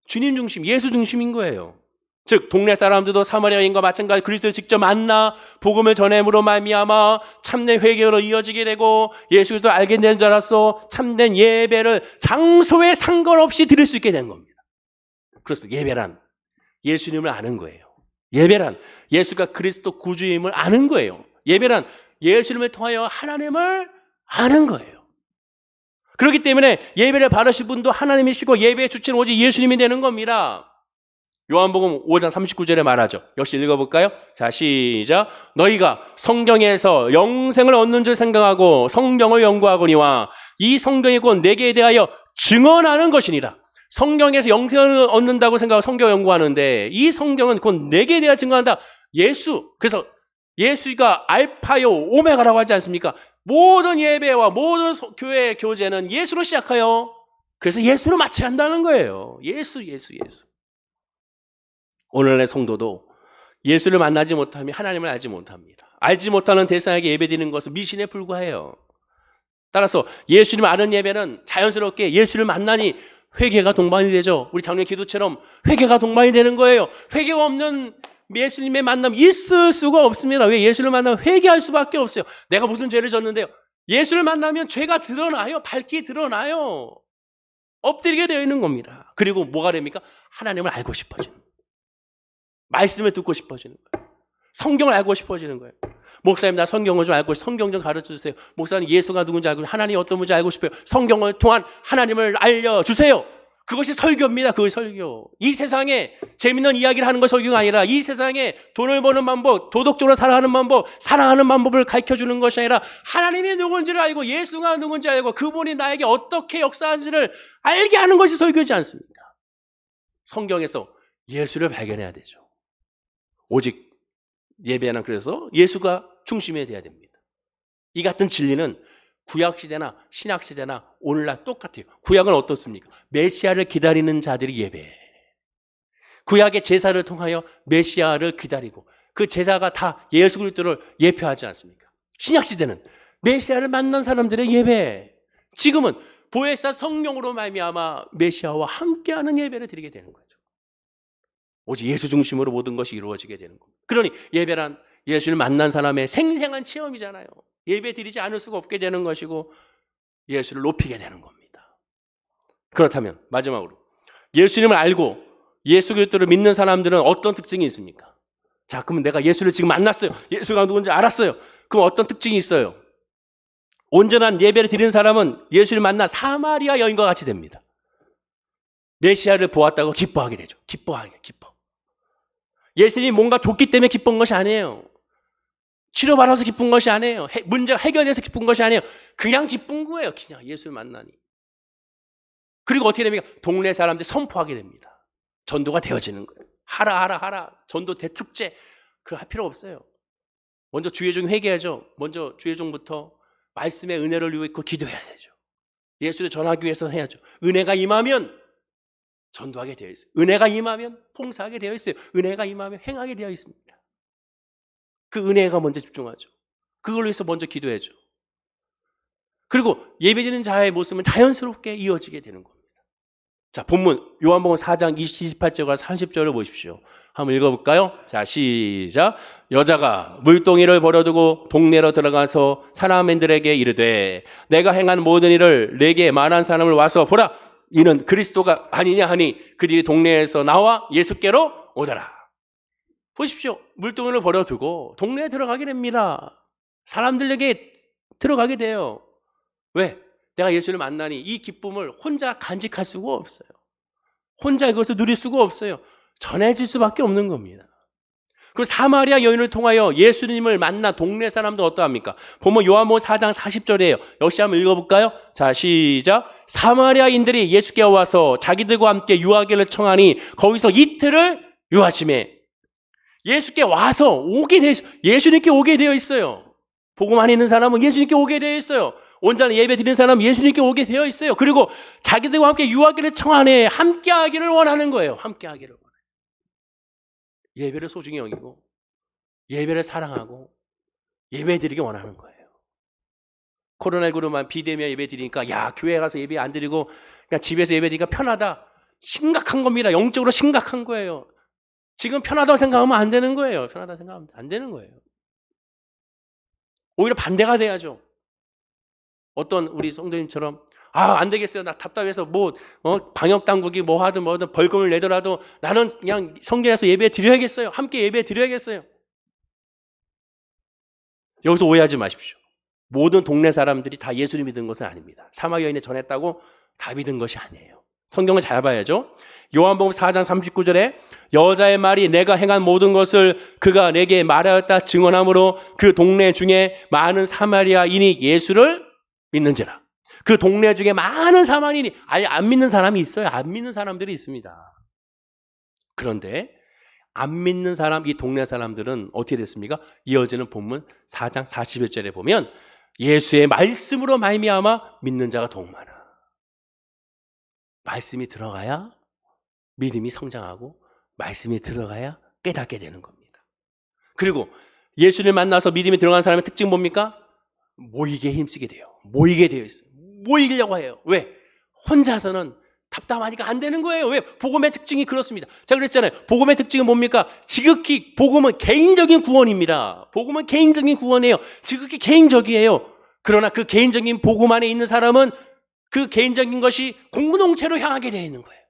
주님 중심, 예수 중심인 거예요. 즉 동네 사람들도 사마리아인과 마찬가지 그리스도를 직접 만나 복음을 전함으로 말미암아 참된 회개로 이어지게 되고 예수를 알게 된 줄 알았어 참된 예배를 장소에 상관없이 드릴 수 있게 된 겁니다. 그래서 예배란 예수님을 아는 거예요. 예배란 예수가 그리스도 구주임을 아는 거예요. 예배란 예수님을 통하여 하나님을 아는 거예요. 그렇기 때문에 예배를 받으실 분도 하나님이시고 예배의 주체는 오직 예수님이 되는 겁니다. 요한복음 5장 39절에 말하죠. 역시 읽어볼까요? 자, 시작. 너희가 성경에서 영생을 얻는 줄 생각하고 성경을 연구하거니와 이 성경이 곧 내게 대하여 증언하는 것이니라. 성경에서 영생을 얻는다고 생각하고 성경 연구하는데 이 성경은 곧 내게 대하여 증언한다. 그래서 예수가 알파요 오메가라고 하지 않습니까? 모든 예배와 모든 교회 교제는 예수로 시작해요. 그래서 예수로 마쳐야 한다는 거예요. 예수. 오늘날의 성도도 예수를 만나지 못하면 하나님을 알지 못합니다. 알지 못하는 대상에게 예배드리는 것은 미신에 불과해요. 따라서 예수님 아는 예배는 자연스럽게 예수를 만나니 회개가 동반이 되죠. 우리 작년 기도처럼 회개가 동반이 되는 거예요. 회개가 없는 예수님의 만남 있을 수가 없습니다. 왜? 예수를 만나면 회개할 수밖에 없어요. 내가 무슨 죄를 졌는데요. 예수를 만나면 죄가 드러나요. 밝게 드러나요. 엎드리게 되어 있는 겁니다. 그리고 뭐가 됩니까? 하나님을 알고 싶어지는 거예요. 말씀을 듣고 싶어지는 거예요. 성경을 알고 싶어지는 거예요. 목사님, 나 성경을 좀 알고 성경 좀 가르쳐 주세요. 목사님, 예수가 누군지 알고 하나님이 어떤 분인지 알고 싶어요. 성경을 통한 하나님을 알려주세요. 그것이 설교입니다. 그것이 설교. 이 세상에 재밌는 이야기를 하는 것이 설교가 아니라 이 세상에 돈을 버는 방법, 도덕적으로 살아가는 방법, 사랑하는 방법을 가르쳐주는 것이 아니라 하나님이 누군지를 알고 예수가 누군지 알고 그분이 나에게 어떻게 역사하는지를 알게 하는 것이 설교지 않습니까? 성경에서 예수를 발견해야 되죠. 오직 예배는 그래서 예수가 중심이 돼야 됩니다. 이 같은 진리는 구약시대나 신약시대나 오늘날 똑같아요. 구약은 어떻습니까? 메시아를 기다리는 자들이 예배해. 구약의 제사를 통하여 메시아를 기다리고 그 제사가 다 예수 그리스도를 예표하지 않습니까? 신약시대는 메시아를 만난 사람들의 예배. 지금은 보혜사 성령으로 말미암아 메시아와 함께하는 예배를 드리게 되는 거죠. 오직 예수 중심으로 모든 것이 이루어지게 되는 겁니다. 그러니 예배란 예수를 만난 사람의 생생한 체험이잖아요. 예배 드리지 않을 수가 없게 되는 것이고 예수를 높이게 되는 겁니다. 그렇다면 마지막으로 예수님을 알고 예수 그리스도를 믿는 사람들은 어떤 특징이 있습니까? 자, 그러면 내가 예수를 지금 만났어요. 예수가 누군지 알았어요. 그럼 어떤 특징이 있어요? 온전한 예배를 드리는 사람은 예수를 만나 사마리아 여인과 같이 됩니다. 메시아를 보았다고 기뻐하게 되죠. 기뻐. 예수님이 뭔가 줬기 때문에 기쁜 것이 아니에요. 치료받아서 기쁜 것이 아니에요. 문제가 해결돼서 기쁜 것이 아니에요. 그냥 기쁜 거예요. 그냥 예수를 만나니. 그리고 어떻게 됩니까? 동네 사람들이 선포하게 됩니다. 전도가 되어지는 거예요. 하라. 전도 대축제. 그거 할 필요 없어요. 먼저 주의 종 회개하죠. 먼저 주의 종부터 말씀의 은혜를 위해 기도해야 되죠. 예수를 전하기 위해서 해야죠. 은혜가 임하면 전도하게 되어 있어요. 은혜가 임하면 봉사하게 되어 있어요. 은혜가 임하면 행하게 되어 있습니다. 그 은혜가 먼저 집중하죠. 그걸 위해서 먼저 기도해죠. 그리고 예배드리는 자의 모습은 자연스럽게 이어지게 되는 겁니다. 자, 본문 요한복음 4장 28절과 30절을 보십시오. 한번 읽어볼까요? 자, 시작. 여자가 물동이를 버려두고 동네로 들어가서 사람들에게 이르되 내가 행한 모든 일을 내게 말한 사람을 와서 보라. 이는 그리스도가 아니냐 하니 그들이 동네에서 나와 예수께로 오더라. 보십시오. 물동이를 버려두고 동네에 들어가게 됩니다. 사람들에게 들어가게 돼요. 왜? 내가 예수를 만나니 이 기쁨을 혼자 간직할 수가 없어요. 혼자 이것을 누릴 수가 없어요. 전해질 수밖에 없는 겁니다. 그 사마리아 여인을 통하여 예수님을 만난 동네 사람들 어떠합니까? 보면 요한복음 4장 40절이에요. 역시 한번 읽어볼까요? 자, 시작. 사마리아인들이 예수께 와서 자기들과 함께 유하기를 청하니 거기서 이틀을 유하심에 예수께 와서 오게 되어 있어요. 예수님께 오게 되어 있어요. 복음 안에 있는 사람은 예수님께 오게 되어 있어요. 온전한 예배 드리는 사람은 예수님께 오게 되어 있어요. 그리고 자기들과 함께 유하기를 청하네. 함께 하기를 원하는 거예요. 함께 하기를 원해요. 예배를 소중히 여기고 예배를 사랑하고 예배 드리기 원하는 거예요. 코로나19로만 비대면 예배 드리니까 야, 교회 가서 예배 안 드리고 그냥 집에서 예배 드리니까 편하다. 심각한 겁니다. 영적으로 심각한 거예요. 지금 편하다고 생각하면 안 되는 거예요. 편하다고 생각하면 안 되는 거예요. 오히려 반대가 돼야죠. 어떤 우리 성도님처럼 안 되겠어요. 나 답답해서 방역 당국이 뭐 하든 벌금을 내더라도 나는 그냥 성경에서 예배 드려야겠어요. 함께 예배 드려야겠어요. 여기서 오해하지 마십시오. 모든 동네 사람들이 다 예수를 믿은 것은 아닙니다. 사마리아 여인이 전했다고 다 믿은 것이 아니에요. 성경을 잘 봐야죠. 요한복음 4장 39절에 여자의 말이 내가 행한 모든 것을 그가 내게 말하였다 증언하므로 그 동네 중에 많은 사마리아인이 예수를 믿는지라. 그 동네 중에 많은 사마리아인이 아예 안 믿는 사람이 있어요. 안 믿는 사람들이 있습니다. 그런데 안 믿는 사람, 이 동네 사람들은 어떻게 됐습니까? 이어지는 본문 4장 41절에 보면 예수의 말씀으로 말미암아 믿는 자가 더욱 많아. 말씀이 들어가야 믿음이 성장하고 말씀이 들어가야 깨닫게 되는 겁니다. 그리고 예수를 만나서 믿음에 들어간 사람의 특징 뭡니까? 모이기에 힘쓰게 돼요. 모이게 되어 있어요. 모이려고 해요. 왜? 혼자서는 답답하니까 안 되는 거예요. 왜? 복음의 특징이 그렇습니다. 제가 그랬잖아요. 복음의 특징은 뭡니까? 지극히 복음은 개인적인 구원입니다. 복음은 개인적인 구원이에요. 지극히 개인적이에요. 그러나 그 개인적인 복음 안에 있는 사람은 그 개인적인 것이 공동체로 향하게 되어 있는 거예요.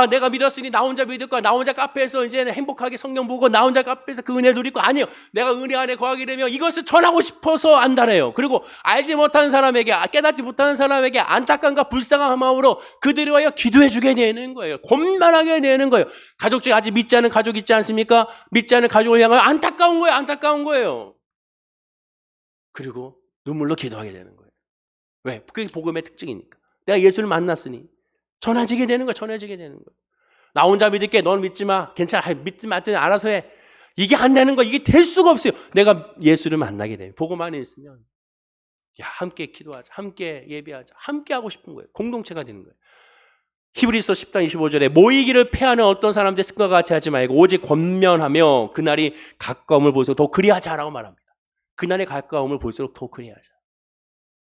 내가 믿었으니 나 혼자 믿을 거야. 나 혼자 카페에서 이제 행복하게 성경 보고 나 혼자 카페에서 그 은혜를 누릴 거 아니에요. 내가 은혜 안에 거하게 되면 이것을 전하고 싶어서 안다래요. 그리고 알지 못하는 사람에게, 깨닫지 못하는 사람에게 안타까움과 불쌍한 마음으로 그들을 위하여 기도해 주게 되는 거예요. 곤란하게 되는 거예요. 가족 중에 아직 믿지 않은 가족 있지 않습니까? 믿지 않은 가족을 향하여 안타까운 거예요. 안타까운 거예요. 그리고 눈물로 기도하게 되는 거예요. 왜? 그게 복음의 특징이니까. 내가 예수를 만났으니 전해지게 되는 거야. 전해지게 되는 거야. 나 혼자 믿을게. 넌 믿지 마. 괜찮아. 믿지 마. 알아서 해. 이게 안 되는 거. 이게 될 수가 없어요. 내가 예수를 만나게 돼요. 복음 안에 있으면 함께 기도하자. 함께 예배하자. 함께 하고 싶은 거예요. 공동체가 되는 거예요. 히브리서 10장 25절에 모이기를 패하는 어떤 사람들의 습관과 같이 하지 말고 오직 권면하며 그날이 가까움을 볼수록 더 그리하자라고 말합니다. 그날의 가까움을 볼수록 더 그리하자.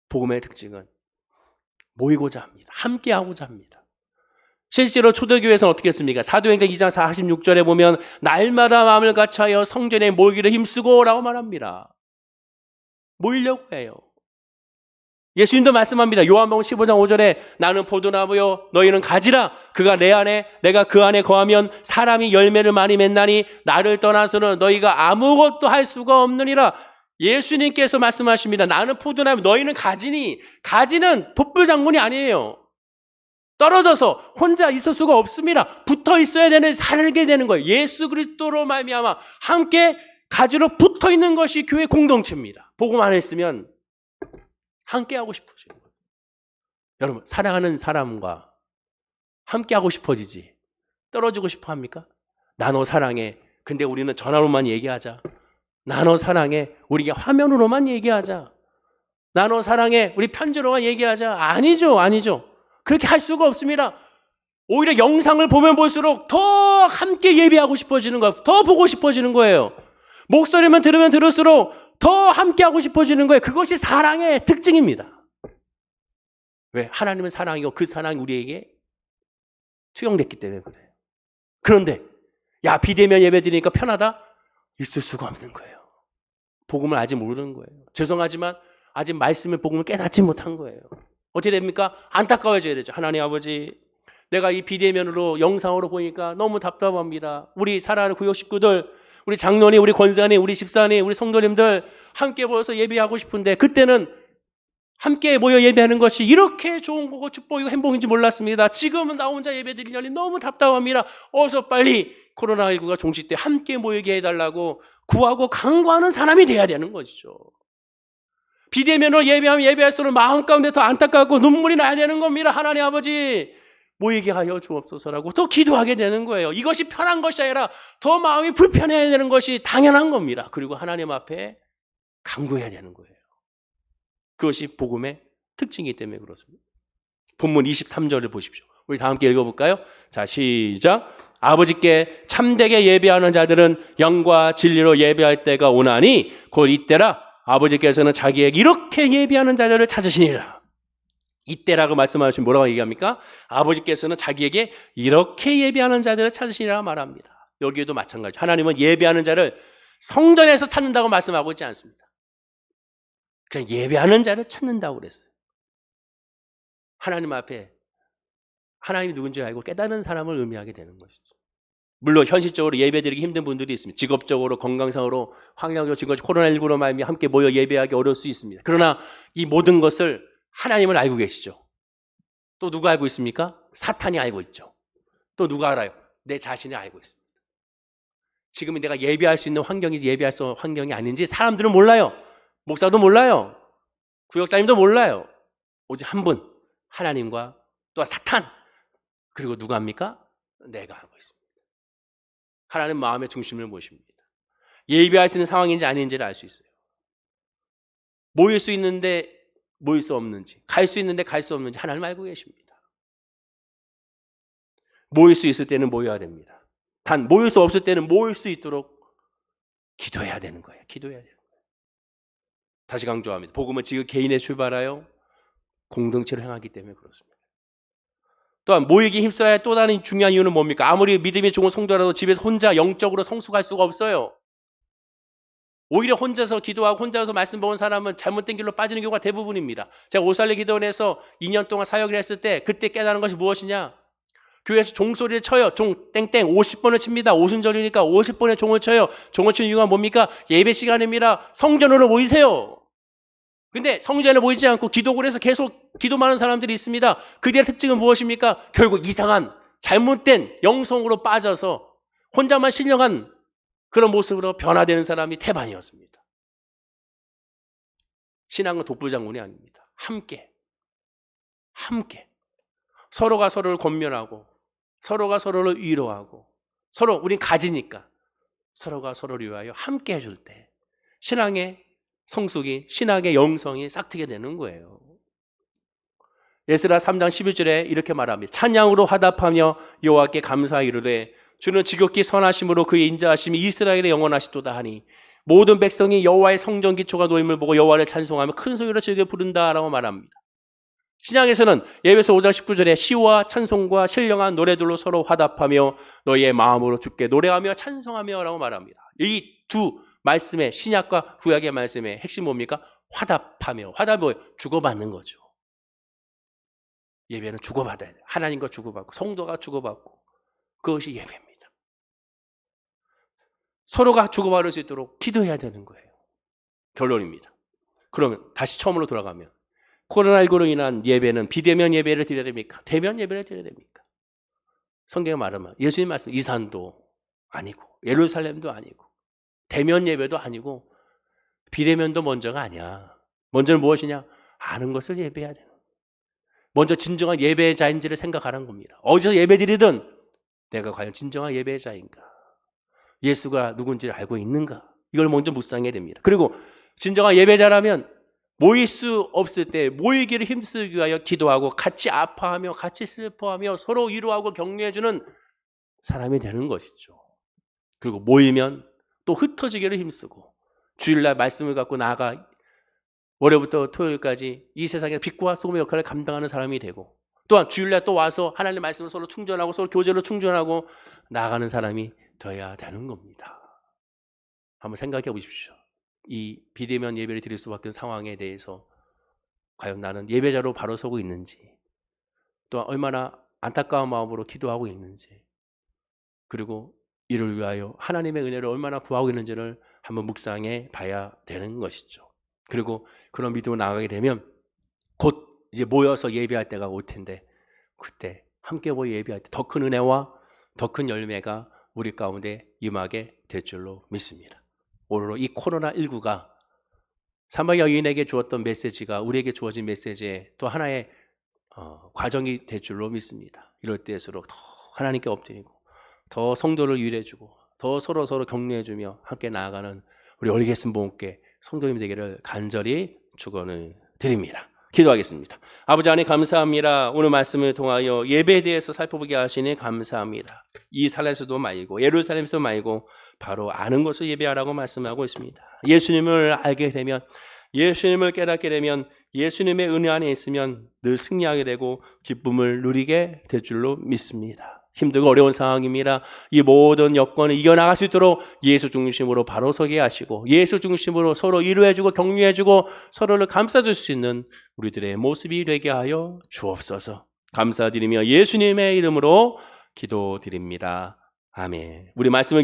복음의 특징은 모이고자 합니다. 함께 하고자 합니다. 실제로 초대교회에서는 어떻게 했습니까? 사도행전 2장 46절에 보면 날마다 마음을 같이하여 성전에 모이기를 힘쓰고 라고 말합니다. 모이려고 해요. 예수님도 말씀합니다. 요한복음 15장 5절에 나는 포도나무요 너희는 가지라. 그가 내 안에 내가 그 안에 거하면 사람이 열매를 많이 맺나니 나를 떠나서는 너희가 아무것도 할 수가 없느니라. 예수님께서 말씀하십니다. 나는 포도나무 너희는 가지니. 가지는 돛불장군이 아니에요. 떨어져서 혼자 있을 수가 없습니다. 붙어 있어야 되는, 살게 되는 거예요. 예수 그리스도로 말미암아 함께 가지로 붙어 있는 것이 교회 공동체입니다. 복음 안에 있으면 함께 하고 싶어지는 거예요. 여러분, 사랑하는 사람과 함께 하고 싶어지지 떨어지고 싶어 합니까? 나 너 사랑해. 근데 우리는 전화로만 얘기하자. 나 너 사랑해. 우리가 화면으로만 얘기하자. 나 너 사랑해. 우리 편지로만 얘기하자. 아니죠. 그렇게 할 수가 없습니다. 오히려 영상을 보면 볼수록 더 함께 예배하고 싶어지는 거예요. 더 보고 싶어지는 거예요. 목소리만 들으면 들을수록 더 함께 하고 싶어지는 거예요. 그것이 사랑의 특징입니다. 왜? 하나님은 사랑이고 그 사랑이 우리에게 투영됐기 때문에 그래요. 그런데 비대면 예배 드리니까 편하다? 있을 수가 없는 거예요. 복음을 아직 모르는 거예요. 죄송하지만 아직 말씀의 복음을 깨닫지 못한 거예요. 어떻게 됩니까? 안타까워져야 되죠. 하나님 아버지, 내가 이 비대면으로 영상으로 보니까 너무 답답합니다. 우리 사랑하는 구역 식구들, 우리 장로님, 우리 권사님, 우리 집사님, 우리 성도님들 함께 모여서 예배하고 싶은데 그때는 함께 모여 예배하는 것이 이렇게 좋은 거고 축복이고 행복인지 몰랐습니다. 지금은 나 혼자 예배 드리려니 너무 답답합니다. 어서 빨리 코로나19가 종식 때 함께 모이게 해달라고 구하고 간구하는 사람이 돼야 되는 것이죠. 비대면으로 예배하면 예배할수록 마음 가운데 더 안타깝고 눈물이 나야 되는 겁니다. 하나님 아버지, 모이게 하여 주옵소서라고 더 기도하게 되는 거예요. 이것이 편한 것이 아니라 더 마음이 불편해야 되는 것이 당연한 겁니다. 그리고 하나님 앞에 간구해야 되는 거예요. 그것이 복음의 특징이기 때문에 그렇습니다. 본문 23절을 보십시오. 우리 다 함께 읽어볼까요? 자, 시작. 아버지께 참되게 예배하는 자들은 영과 진리로 예배할 때가 오나니 곧 이때라. 아버지께서는 자기에게 이렇게 예배하는 자들을 찾으시니라. 이때라고 말씀하시면 뭐라고 얘기합니까? 아버지께서는 자기에게 이렇게 예배하는 자들을 찾으시니라 말합니다. 여기에도 마찬가지. 하나님은 예배하는 자를 성전에서 찾는다고 말씀하고 있지 않습니다. 그냥 예배하는 자를 찾는다고 그랬어요. 하나님 앞에 하나님이 누군지 알고 깨닫는 사람을 의미하게 되는 것이죠. 물론 현실적으로 예배드리기 힘든 분들이 있습니다. 직업적으로, 건강상으로, 환경적으로, 지금 코로나19로 말미암아 함께 모여 예배하기 어려울 수 있습니다. 그러나 이 모든 것을 하나님을 알고 계시죠. 또 누가 알고 있습니까? 사탄이 알고 있죠. 또 누가 알아요? 내 자신이 알고 있습니다. 지금 내가 예배할 수 있는 환경인지 예배할 수 있는 환경이 아닌지 사람들은 몰라요. 목사도 몰라요. 구역장님도 몰라요. 오직 한 분, 하나님과 또 사탄, 그리고 누가 합니까? 내가 하고 있습니다. 하나님 마음의 중심을 모십니다. 예배할 수 있는 상황인지 아닌지를 알 수 있어요. 모일 수 있는데 모일 수 없는지, 갈 수 있는데 갈 수 없는지 하나님 알고 계십니다. 모일 수 있을 때는 모여야 됩니다. 단 모일 수 없을 때는 모일 수 있도록 기도해야 되는 거예요. 기도해야 되는 거예요. 다시 강조합니다. 복음은 지금 개인에 출발하여 공동체로 향하기 때문에 그렇습니다. 또한 모이기 힘써야 할 또 다른 중요한 이유는 뭡니까? 아무리 믿음이 좋은 성도라도 집에서 혼자 영적으로 성숙할 수가 없어요. 오히려 혼자서 기도하고 혼자서 말씀 보는 사람은 잘못된 길로 빠지는 경우가 대부분입니다. 제가 오살리 기도원에서 2년 동안 사역을 했을 때 그때 깨달은 것이 무엇이냐? 교회에서 종소리를 쳐요. 종 땡땡 50번을 칩니다. 오순절이니까 50번의 종을 쳐요. 종을 치는 이유가 뭡니까? 예배 시간입니다. 성전으로 모이세요. 근데 성전에 모이지 않고 기도굴에서 계속 기도만 하는 사람들이 있습니다. 그들의 특징은 무엇입니까? 결국 이상한 잘못된 영성으로 빠져서 혼자만 신령한 그런 모습으로 변화되는 사람이 태반이었습니다. 신앙은 독부장군이 아닙니다. 함께 서로가 서로를 권면하고 서로가 서로를 위로하고 서로 우린 가지니까 서로가 서로를 위하여 함께 해줄 때 신앙의 성숙이 신앙의 영성이 싹트게 되는 거예요. 에스라 3장 11절에 이렇게 말합니다. 찬양으로 화답하며 여호와께 감사히 이르되 주는 지극히 선하심으로 그의 인자하심이 이스라엘의 영원하시도다 하니 모든 백성이 여호와의 성전 기초가 놓임을 보고 여호와를 찬송하며 큰 소리로 즐겨 부른다라고 말합니다. 신약에서는 예배서 5장 19절에 시와 찬송과 신령한 노래들로 서로 화답하며 너희의 마음으로 주께 노래하며 찬송하며 라고 말합니다. 이 두 말씀의 신약과 구약의 말씀의 핵심 뭡니까? 화답하며. 화답이 뭐예요? 주고받는 거죠. 예배는 주고받아야 돼요. 하나님과 주고받고 성도가 주고받고 그것이 예배입니다. 서로가 주고받을 수 있도록 기도해야 되는 거예요. 결론입니다. 그러면 다시 처음으로 돌아가면 코로나19로 인한 예배는 비대면 예배를 드려야 됩니까? 대면 예배를 드려야 됩니까? 성경에 말하면 예수님 말씀 이산도 아니고 예루살렘도 아니고 대면 예배도 아니고 비대면도 먼저가 아니야. 먼저는 무엇이냐? 아는 것을 예배해야 되는 거예요. 먼저 진정한 예배자인지를 생각하는 겁니다. 어디서 예배드리든 내가 과연 진정한 예배자인가? 예수가 누군지를 알고 있는가? 이걸 먼저 묵상해야 됩니다. 그리고 진정한 예배자라면 모일 수 없을 때 모이기를 힘쓰기 위하여 기도하고 같이 아파하며 같이 슬퍼하며 서로 위로하고 격려해주는 사람이 되는 것이죠. 그리고 모이면 또 흩어지기를 힘쓰고 주일날 말씀을 갖고 나아가 월요일부터 토요일까지 이 세상의 빛과 소금의 역할을 감당하는 사람이 되고 또한 주일날 또 와서 하나님의 말씀을 서로 충전하고 서로 교제로 충전하고 나아가는 사람이 되어야 되는 겁니다. 한번 생각해 보십시오. 이 비대면 예배를 드릴 수밖에 없는 상황에 대해서 과연 나는 예배자로 바로 서고 있는지 또 얼마나 안타까운 마음으로 기도하고 있는지 그리고 이를 위하여 하나님의 은혜를 얼마나 구하고 있는지를 한번 묵상해 봐야 되는 것이죠. 그리고 그런 믿음으로 나가게 되면 곧 이제 모여서 예배할 때가 올 텐데 그때 함께 모여 예배할 때 더 큰 은혜와 더 큰 열매가 우리 가운데 임하게 될 줄로 믿습니다. 오늘로 이 코로나19가 사마리아 여인에게 주었던 메시지가 우리에게 주어진 메시지의 또 하나의 과정이 될 줄로 믿습니다. 이럴 때일수록 더 하나님께 엎드리고 더 성도를 위로해주고 더 서로 격려해주며 함께 나아가는 우리 어리게슨 부모께 성도님 되기를 간절히 축원을 드립니다. 기도하겠습니다. 아버지 하나님 감사합니다. 오늘 말씀을 통하여 예배에 대해서 살펴보게 하시니 감사합니다. 이 살에서도 말고 예루살렘에서 말고 바로 아는 것을 예배하라고 말씀하고 있습니다. 예수님을 알게 되면 예수님을 깨닫게 되면 예수님의 은혜 안에 있으면 늘 승리하게 되고 기쁨을 누리게 될 줄로 믿습니다. 힘들고 어려운 상황입니다. 이 모든 여건을 이겨나갈 수 있도록 예수 중심으로 바로 서게 하시고 예수 중심으로 서로 위로해주고 격려해주고 서로를 감싸줄 수 있는 우리들의 모습이 되게 하여 주옵소서. 감사드리며 예수님의 이름으로 기도드립니다. 아멘. 우리 말씀을